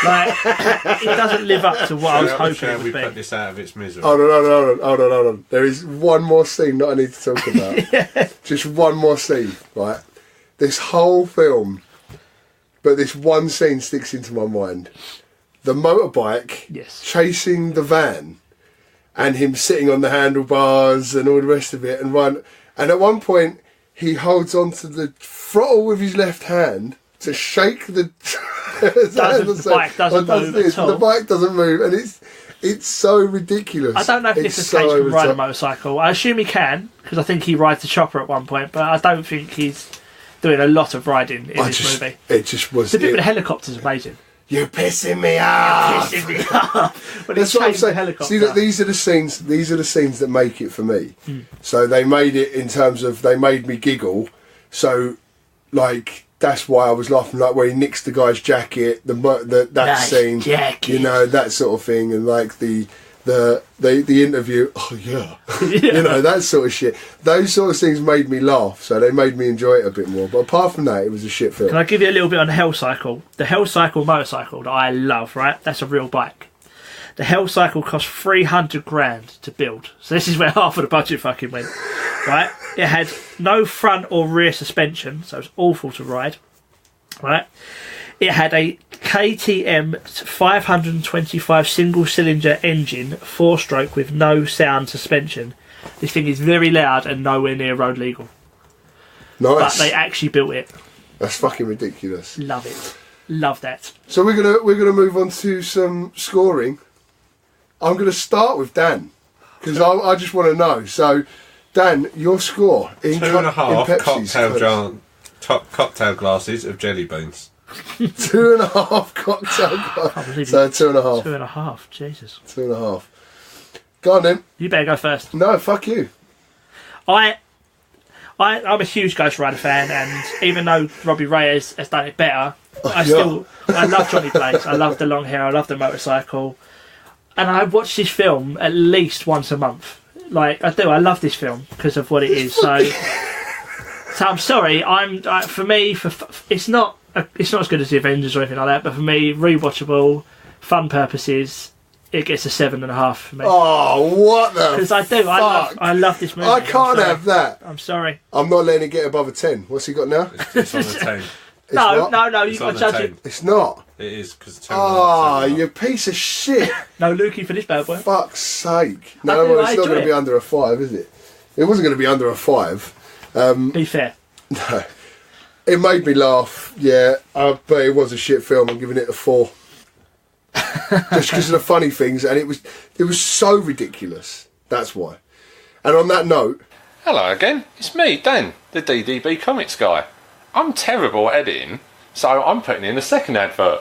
Like, it doesn't live up to what I was hoping Shall it we would put be. this out of its misery? Hold on. There is one more scene that I need to talk about. Just one more scene, right? This whole film, but this one scene sticks into my mind. The motorbike Yes. chasing the van and him sitting on the handlebars and all the rest of it and run. And at one point, he holds onto the throttle with his left hand to shake the... The bike doesn't move at all. The bike doesn't move, and it's so ridiculous. I don't know if Nicolas Cage can ride a motorcycle. I assume he can, because I think he rides a chopper at one point, but I don't think he's doing a lot of riding in this movie. It just was... The bit with the helicopter's amazing. You're pissing me off. Pissing me off. When That's he what I'm chased the saying. helicopter. See, that these are the scenes. These are the scenes that make it for me. So they made it in terms of they made me giggle. So, like, that's why I was laughing. Like where he nicks the guy's jacket, that Nice scene, jacket. you know, that sort of thing, and like the interview. Oh yeah, you know, that sort of shit. Those sort of things made me laugh, so they made me enjoy it a bit more. But apart from that, it was a shit film. Can I give you a little bit on the Hell Cycle? The Hell Cycle motorcycle that I love, right? That's a real bike. The Hell Cycle cost $300,000 to build. So this is where half of the budget fucking went, right? It had no front or rear suspension, so it's awful to ride, right? It had a KTM 525 single-cylinder engine, 4-stroke with no sound suspension. This thing is very loud and nowhere near road legal. But Nice. they actually built it. That's fucking ridiculous. Love it. Love that. So we're gonna move on to some scoring. I'm gonna start with Dan because I just want to know. So, Dan, your score in 2.5 cocktail glasses of jelly beans. 2.5 cocktail believe glasses. So 2.5. 2.5. Jesus. 2.5. Go on then. You better go first. No, fuck you. I'm a huge Ghost Rider fan, and even though Robbie Reyes has done it better, I love Johnny Blaze. I love the long hair. I love the motorcycle, and I watch this film at least once a month. Like I do. I love this film because of what it is. So I'm sorry. For me, it's not as good as the Avengers or anything like that. But for me, rewatchable, fun purposes, it gets a 7.5 for me. Oh, what the? Because I do. I love this movie. I can't have that. I'm sorry. I'm not letting it get above a 10. What's he got now? It's on the 10. It's No, not? you've It's got on to the judge 10. it. It's not. It is because Oh, you piece of shit. No Lukey for this bad boy. Fuck's sake. I No, do, well, I it's not enjoy going to it. be under a 5, is it? It wasn't going to be under a 5. Be fair. No. It made me laugh, yeah, but it was a shit film. I'm giving it a 4. Just because of the funny things, and it was so ridiculous. That's why. And on that note, Hello again, it's me, Dan, the DDB Comics guy. I'm terrible at editing, so I'm putting in a second advert.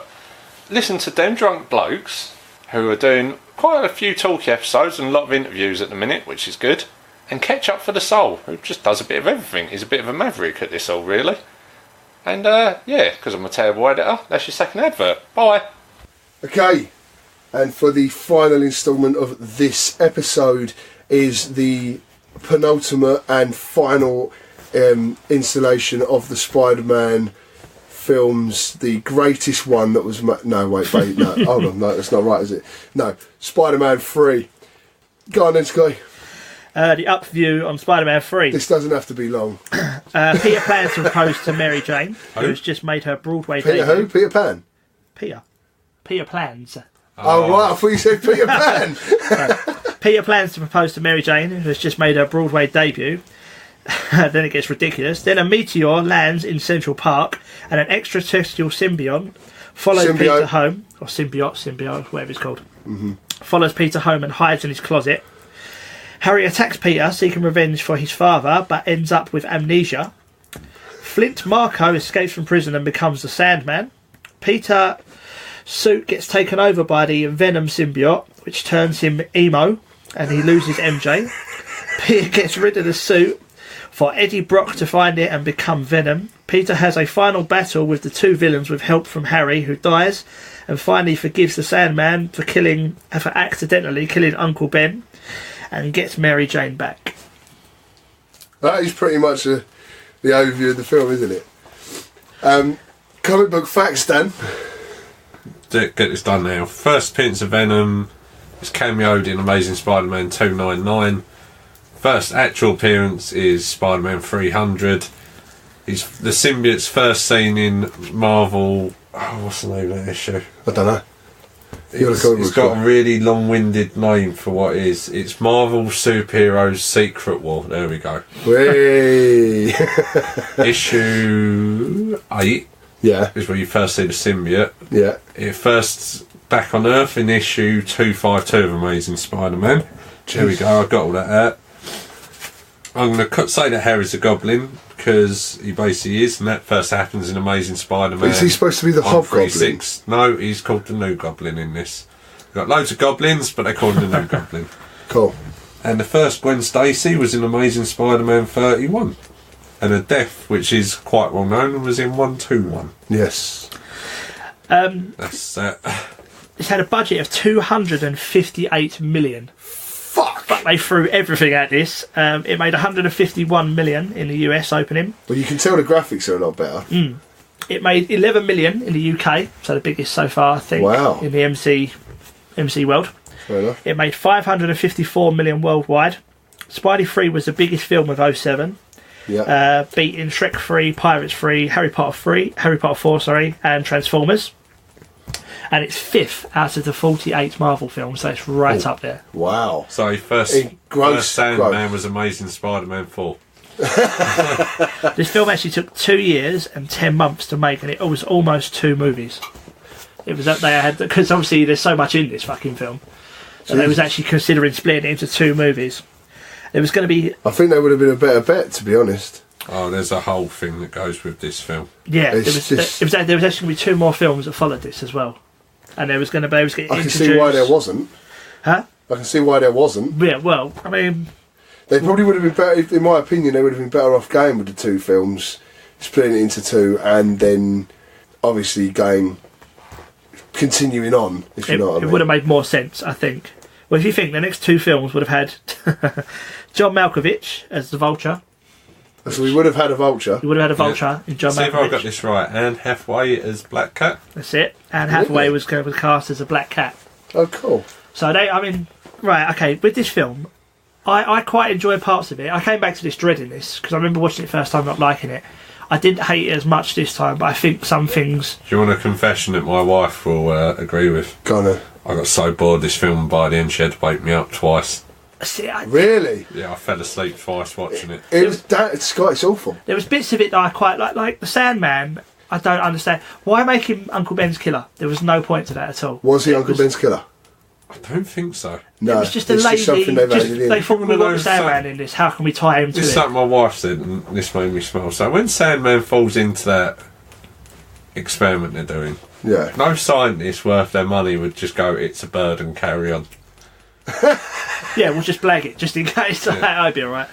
Listen to them drunk blokes, who are doing quite a few talky episodes and a lot of interviews at the minute, which is good. And Catch Up for the Soul, who just does a bit of everything. He's a bit of a maverick at this all, really. And, yeah, because I'm a terrible editor, that's your second advert. Bye. okay, and for the final instalment of this episode is the penultimate and final installation of the Spider-Man films, the greatest one that was... no, wait, no, hold on, no, that's not right, is it? No, Spider-Man 3. Go on then, Sky. The up view on Spider-Man 3. This doesn't have to be long. Peter plans to propose to Mary Jane, who's just made her Broadway Peter debut. who? Peter Pan? Peter plans. Oh, right, I thought you said Peter Pan. Peter plans to propose to Mary Jane, who has just made her Broadway debut. Then it gets ridiculous. Then a meteor lands in Central Park, and an extraterrestrial symbiont follows Peter home, or symbiote, whatever it's called. Follows Peter home and hides in his closet. Harry attacks Peter, seeking revenge for his father, but ends up with amnesia. Flint Marko escapes from prison and becomes the Sandman. Peter's suit gets taken over by the Venom symbiote, which turns him emo, and he loses MJ. Peter gets rid of the suit for Eddie Brock to find it and become Venom. Peter has a final battle with the two villains with help from Harry, who dies, and finally forgives the Sandman for accidentally killing Uncle Ben, and gets Mary Jane back. That is pretty much the overview of the film, isn't it? Comic book facts, Dan. Get this done now. First appearance of Venom is cameoed in Amazing Spider-Man 299. First actual appearance is Spider-Man 300. He's the symbiote's first seen in Marvel. Oh, what's the name of that issue? I don't know. It's got a really long-winded name for what it is. It's Marvel Superheroes Secret War. There we go. Way. Issue 8 is where you first see the symbiote. Yeah. It first back on Earth in issue 252 of Amazing Spider-Man. There we go, I got all that out. I'm going to say that Harry's a goblin, because he basically is, and that first happens in Amazing Spider-Man. Is he supposed to be the Hobgoblin? No, he's called the New Goblin in this. We've got loads of goblins, but they call him the New Goblin. Cool. And the first Gwen Stacy was in Amazing Spider-Man 31. And a death, which is quite well known, was in 121. Yes. That's that. It's had a budget of 258 million. Fuck! But they threw everything at this. It made 151 million in the US opening. Well, you can tell the graphics are a lot better. It made 11 million in the UK, so the biggest so far, I think, in the MC world. Fair enough. It made 554 million worldwide. Spidey 3 was the biggest film of 07. Yeah. Beating Shrek 3, Pirates 3, Harry Potter 4, and Transformers. And it's 5th out of the 48 Marvel films, so it's right up there. Wow. So first Sandman was Amazing Spider-Man 4. This film actually took 2 years and 10 months to make, and it was almost 2 movies. It was that they had, because obviously there's so much in this fucking film, so they was actually considering splitting it into 2 movies. There was going to be... I think that would have been a better bet, to be honest. Oh, there's a whole thing that goes with this film. Yeah, there was actually going to be 2 more films that followed this as well. And there was going to be... I can see why there wasn't. Huh? I can see why there wasn't. Yeah, well, I mean... They probably would have been better, in my opinion, they would have been better off going with the 2 films, splitting it into 2, and then obviously continuing on, if you know what I mean. It would have made more sense, I think. Well, if you think the next 2 films would have had John Malkovich as the Vulture. So we would have had a Vulture. You would have had a Vulture in John Malkovich. See if I got this right. Anne Hathaway as Black Cat. That's it. Anne Hathaway was going to be cast as a Black Cat. Oh, cool. So with this film, I quite enjoy parts of it. I came back to this dreading this, because I remember watching it first time not liking it. I didn't hate it as much this time, but I think some things... Do you want a confession that my wife will agree with? Go on. I got so bored of this film, by the end she had to wake me up twice. See, really? Yeah, I fell asleep twice watching it. It's awful. There was bits of it that I quite like the Sandman. I don't understand. Why make him Uncle Ben's killer? There was no point to that at all. Was he Uncle Ben's killer? I don't think so. No, it was just a lazy... They thought we got the Sandman in this. How can we tie him to it? This is something my wife said, and this made me smile. So when Sandman falls into that experiment they're doing, no scientist worth their money would just go, it's a bird, and carry on. Yeah, we'll just blag it, just in case. I'd be alright.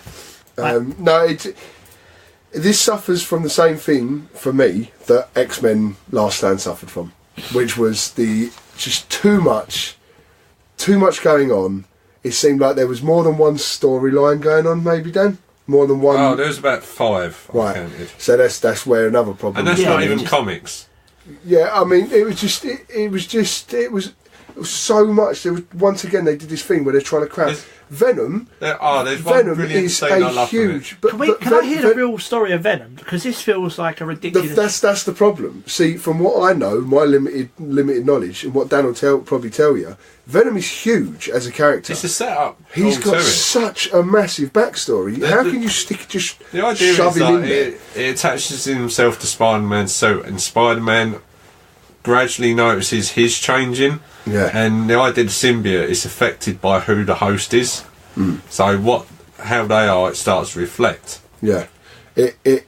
This suffers from the same thing, for me, that X-Men Last Stand suffered from, which was just too much going on. It seemed like there was more than one storyline going on, maybe, Dan? More than one... Oh, there was about 5, I counted. So that's where another problem... And that's not even comics. Yeah, I mean, it was so much. There was, once again, they did this thing where they're trying to cram Venom. There's one Venom brilliant is scene I love huge. from it. Can I hear the real story of Venom? Because this feels like a ridiculous. That's the problem. See, from what I know, my limited knowledge, and what Dan will probably tell you, Venom is huge as a character. It's a setup. He's got such a massive backstory. How can you the idea shove is him in there? it attaches himself to Spider-Man's suit, and Spider-Man gradually notices his changing. Yeah. And the idea of the symbiote is affected by who the host is. So how they are, it starts to reflect. Yeah. It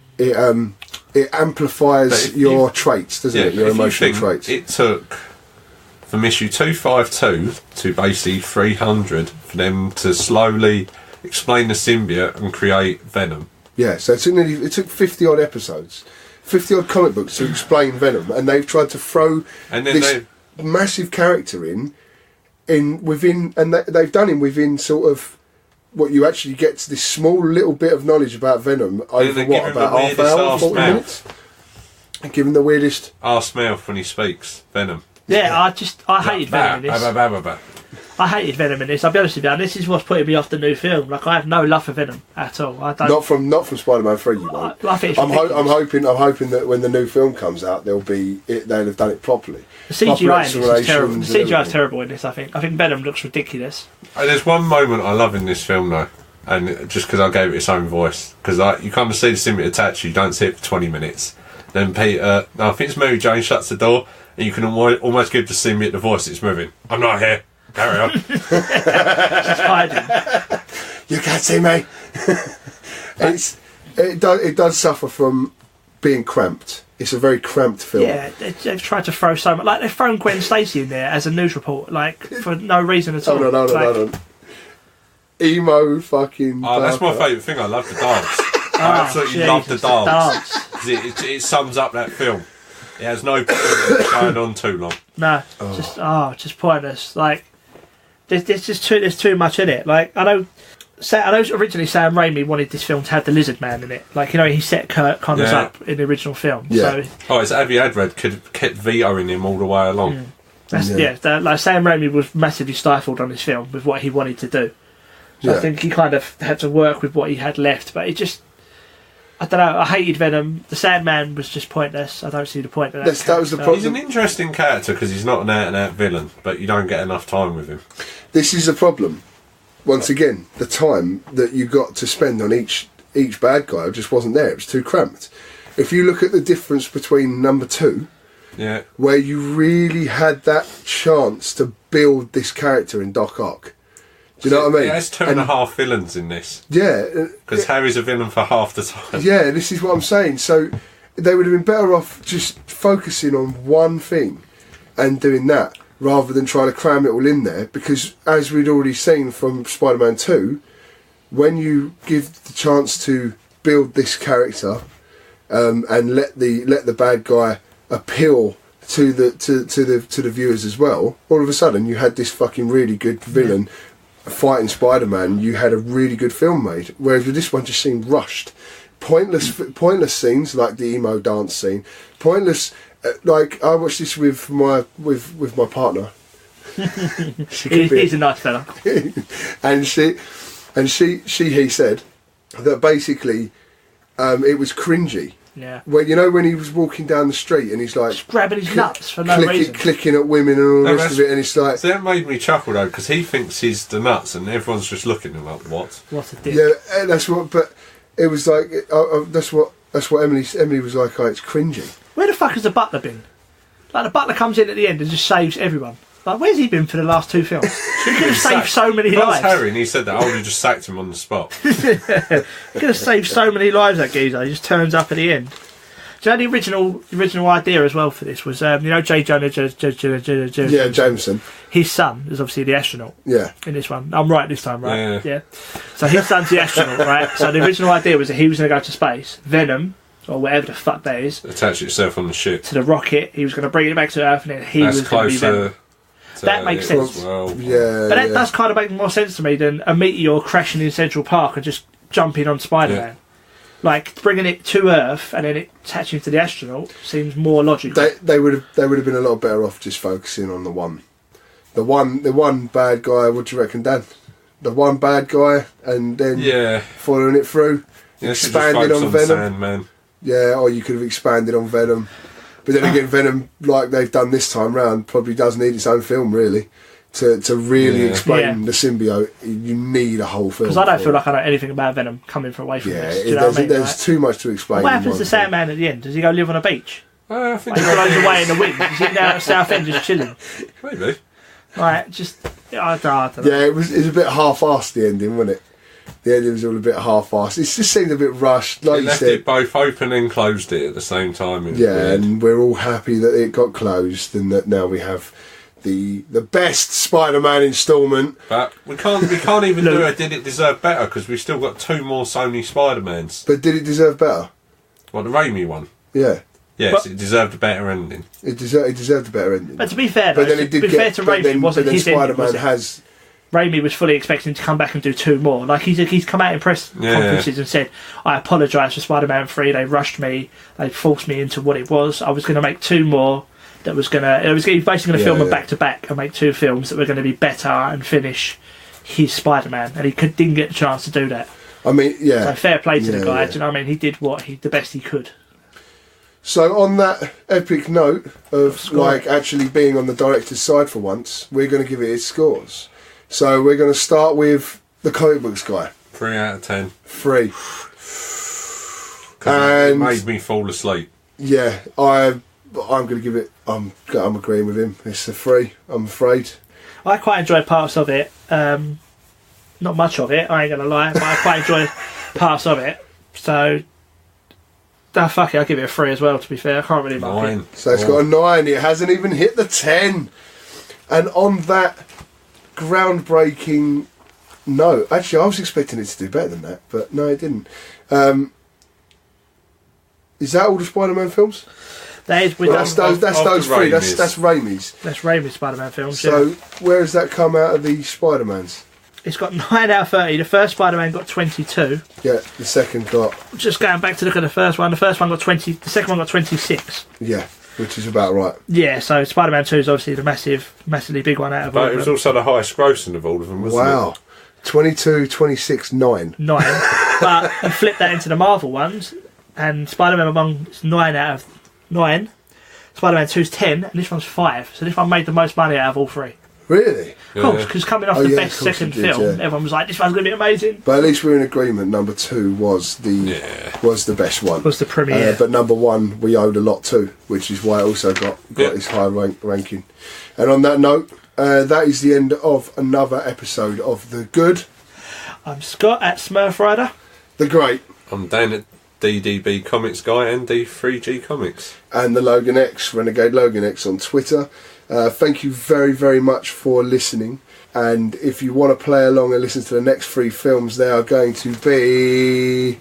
amplifies your traits, doesn't it? Your emotional traits. It took from issue 252 to basically 300 for them to slowly explain the symbiote and create Venom. Yeah, so it took 50 odd episodes, 50 odd comic books to explain Venom, and they've tried to throw this massive character within, and they've done him within sort of what you actually get to this small little bit of knowledge about Venom over about half hour, 40 minutes. And give him the weirdest arse mouth when he speaks. Venom. Yeah, I hated Venom in this. I hated Venom in this. I'll be honest with you. And this is what's putting me off the new film. Like, I have no love for Venom at all. I don't. Not from Spider-Man 3. You won't. I think I'm hoping that when the new film comes out, they'll have done it properly. The CGI in this is terrible. The CGI is terrible in this. I think Venom looks ridiculous. There's one moment I love in this film though, and just because I gave it its own voice, because you kind of see the symbiote attach, you don't see it for 20 minutes. Then Peter, I think it's Mary Jane, shuts the door, and you can almost give the symbiote the voice it's moving. I'm not here. Carry on. She's hiding. You can't see me. It does suffer from being cramped. It's a very cramped film. Yeah, they've tried to throw so much. Like, they've thrown Gwen Stacy in there as a news report, like, for no reason at all. Hold on. Emo fucking. Oh, that's my favourite thing. I love the dance. I absolutely love the dance. 'Cause it sums up that film. It has no point in going on too long. No, just pointless. Like, there's too much in it. Like, I know originally Sam Raimi wanted this film to have the Lizard Man in it. Like, he set Kurt Connors up in the original film. Yeah. So, it's Avi Arad kept vetoing him all the way along. Like, Sam Raimi was massively stifled on this film with what he wanted to do. So I think he kind of had to work with what he had left, but it just. I don't know. I hated Venom. The Sandman was just pointless. I don't see the point of that. That was the problem. He's an interesting character because he's not an out-and-out villain, but you don't get enough time with him. This is a problem. Once again, the time that you got to spend on each bad guy just wasn't there. It was too cramped. If you look at the difference between number 2, where you really had that chance to build this character in Doc Ock. Do you know what I mean? There's 2.5 villains in this. Yeah. Because Harry's a villain for half the time. Yeah, this is what I'm saying. So they would have been better off just focusing on one thing and doing that rather than trying to cram it all in there, because as we'd already seen from Spider-Man 2, when you give the chance to build this character and let the bad guy appeal to the viewers as well, all of a sudden you had this fucking really good villain fighting Spider-Man. You had a really good film made, whereas with this one just seemed rushed. Pointless scenes like the emo dance scene. Pointless. Like, I watched this with my partner. He's a nice fella. and he said that basically it was cringy. Yeah. When he was walking down the street and he's like just grabbing his nuts for no reason, clicking at women and all the rest of it, and it's like. So that made me chuckle though, because he thinks he's the nuts, and everyone's just looking at him like, what? What a dick. Yeah, and that's what. But it was like that's what Emily was like. Oh, it's cringy. Where the fuck has the butler been? Like, the butler comes in at the end and just saves everyone. Like, where's he been for the last 2 films? He could have saved so many lives. Harry, and he said that I would have just sacked him on the spot. He could have saved so many lives, that geezer. He just turns up at the end. Do you know the original idea as well for this was, J. Jonah Jameson. His son is obviously the astronaut. Yeah. In this one, I'm right this time, right? Yeah. So his son's the astronaut, right? So the original idea was that he was going to go to space. Venom, or whatever the fuck that is, attach itself on the ship to the rocket. He was going to bring it back to Earth, and then he was going to be Venom. That makes sense. Well, but that does kind of make more sense to me than a meteor crashing in Central Park and just jumping on Spider-Man. Yeah. Like, bringing it to Earth and then it attaching to the astronaut seems more logical. They would have been a lot better off just focusing on the one bad guy. What do you reckon, Dan? the one bad guy and then following it through. Yeah, Expanded on Venom. Sandman. Yeah, or you could have expanded on Venom. But then again, Venom, like they've done this time round, probably does need its own film, really. To really explain the symbiote, you need a whole film. Because I don't feel like I know anything about Venom coming away from this. Do you know what I mean? There's too much to explain. What happens to Sandman at the end? Does he go live on a beach? I think He blows away in the wind. He's sitting down at Southend just chilling. maybe. Right, I don't know. Yeah, it was a bit half-assed, the ending, wasn't it? The ending was all a bit half-assed. It just seemed a bit rushed, like It you left said. it both open and closed it at the same time. It was weird. And we're all happy that it got closed and that now we have the best Spider-Man instalment. But we can't even do a Did It Deserve Better, because we've still got 2 more Sony Spider-Mans. But did it deserve better? Well, the Raimi one. Yeah. Yes, But- it deserved a better ending. It deserved a better ending. But to be fair, though, But then it did to be fair to Raimi, it wasn't his ending, Spider-Man was it? has... Raimi was fully expecting to come back and do 2 more. Like he's come out in press conferences and said, "I apologise for Spider-Man 3. They rushed me. They forced me into what it was. I was going to make 2 more. That was going to. It was basically going to film them back to back and make 2 films that were going to be better and finish his Spider-Man. And he didn't get the chance to do that. I mean, yeah. So fair play to the guy. Yeah. Do you know what I mean? He did the best he could. So on that epic note of Score it. actually being on the director's side for once, we're going to give it its scores. So we're going to start with the comic books guy. 3 out of 10. 3. 'Cause it And- made me fall asleep. Yeah, I'm going to give it. I'm agreeing with him. It's a 3. I'm afraid. I quite enjoyed parts of it. Not much of it, I ain't going to lie, but I quite enjoyed parts of it. So, fuck it, I'll give it a 3 as well, to be fair. I can't really mark it. 9. So it's got a 9. It hasn't even hit the 10. And on that groundbreaking note, actually, I was expecting it to do better than that, but no, it didn't. Is that all the Spider-Man films? That is, That's Of those the 3. Raimis. That's Raimi's. that's Raimi's Spider-Man films. So Yeah. where does that come out of the Spider-Mans? It's got 9 out of 30. The first Spider-Man got 22. Yeah, the second got Just going back to look at the first one got 20. The second one got 26. which is about right. Yeah, so Spider-Man 2 is obviously the massively big one out of all But it of was them. also the highest grossing of all of them, wasn't Wow. 22, 26, 9. 9. But you flip that into the Marvel ones, and Spider-Man 1 is 9 out of 9. Spider-Man 2 is 10, and this one's 5. So this one made the most money out of all 3. Really? it? Of course, because coming off Oh, the yeah, best of course second it did, film, yeah. everyone was like, this one's going to be amazing. But at least we're in agreement. Number 2 was the best one. Was the premiere. But number 1 we owed a lot to, which is why it also got its high ranking. And on that note, that is the end of another episode of The Good, I'm Scott at Smurf Rider. The Great, I'm Dan at DDB Comics Guy and D3G Comics. and the Logan X, Renegade Logan X on Twitter. Thank you very, very much for listening. And if you want to play along and listen to the next 3 films, they are going to be...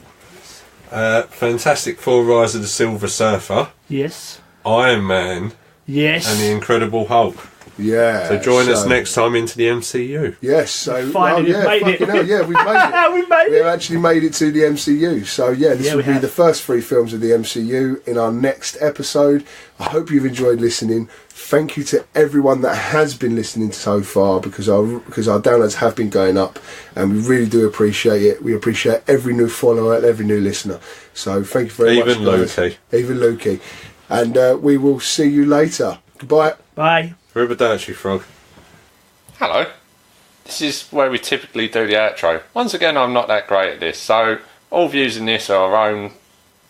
Fantastic Four: Rise of the Silver Surfer, Yes. Iron Man, Yes. and the Incredible Hulk. Yeah. So join us next time into the MCU. Yes, so... Finally yeah, made it. fucking hell, yeah, we've made it. we made We've it. actually made it to the MCU. So yeah, this Yeah, will we be have. the first 3 films of the MCU in our next episode. I hope you've enjoyed listening. Thank you to everyone that has been listening so far, because our downloads have been going up, and we really do appreciate it. We appreciate every new follower and every new listener. So thank you very much, Even guys. Lukey. Even Lukey. And we will see you later. Goodbye. Bye. Arrivederci, Frog. Hello. This is where we typically do the outro. Once again, I'm not that great at this, so all views in this are our own,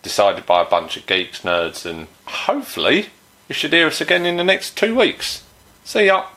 decided by a bunch of geeks, nerds, and hopefully you should hear us again in the next 2 weeks. See ya.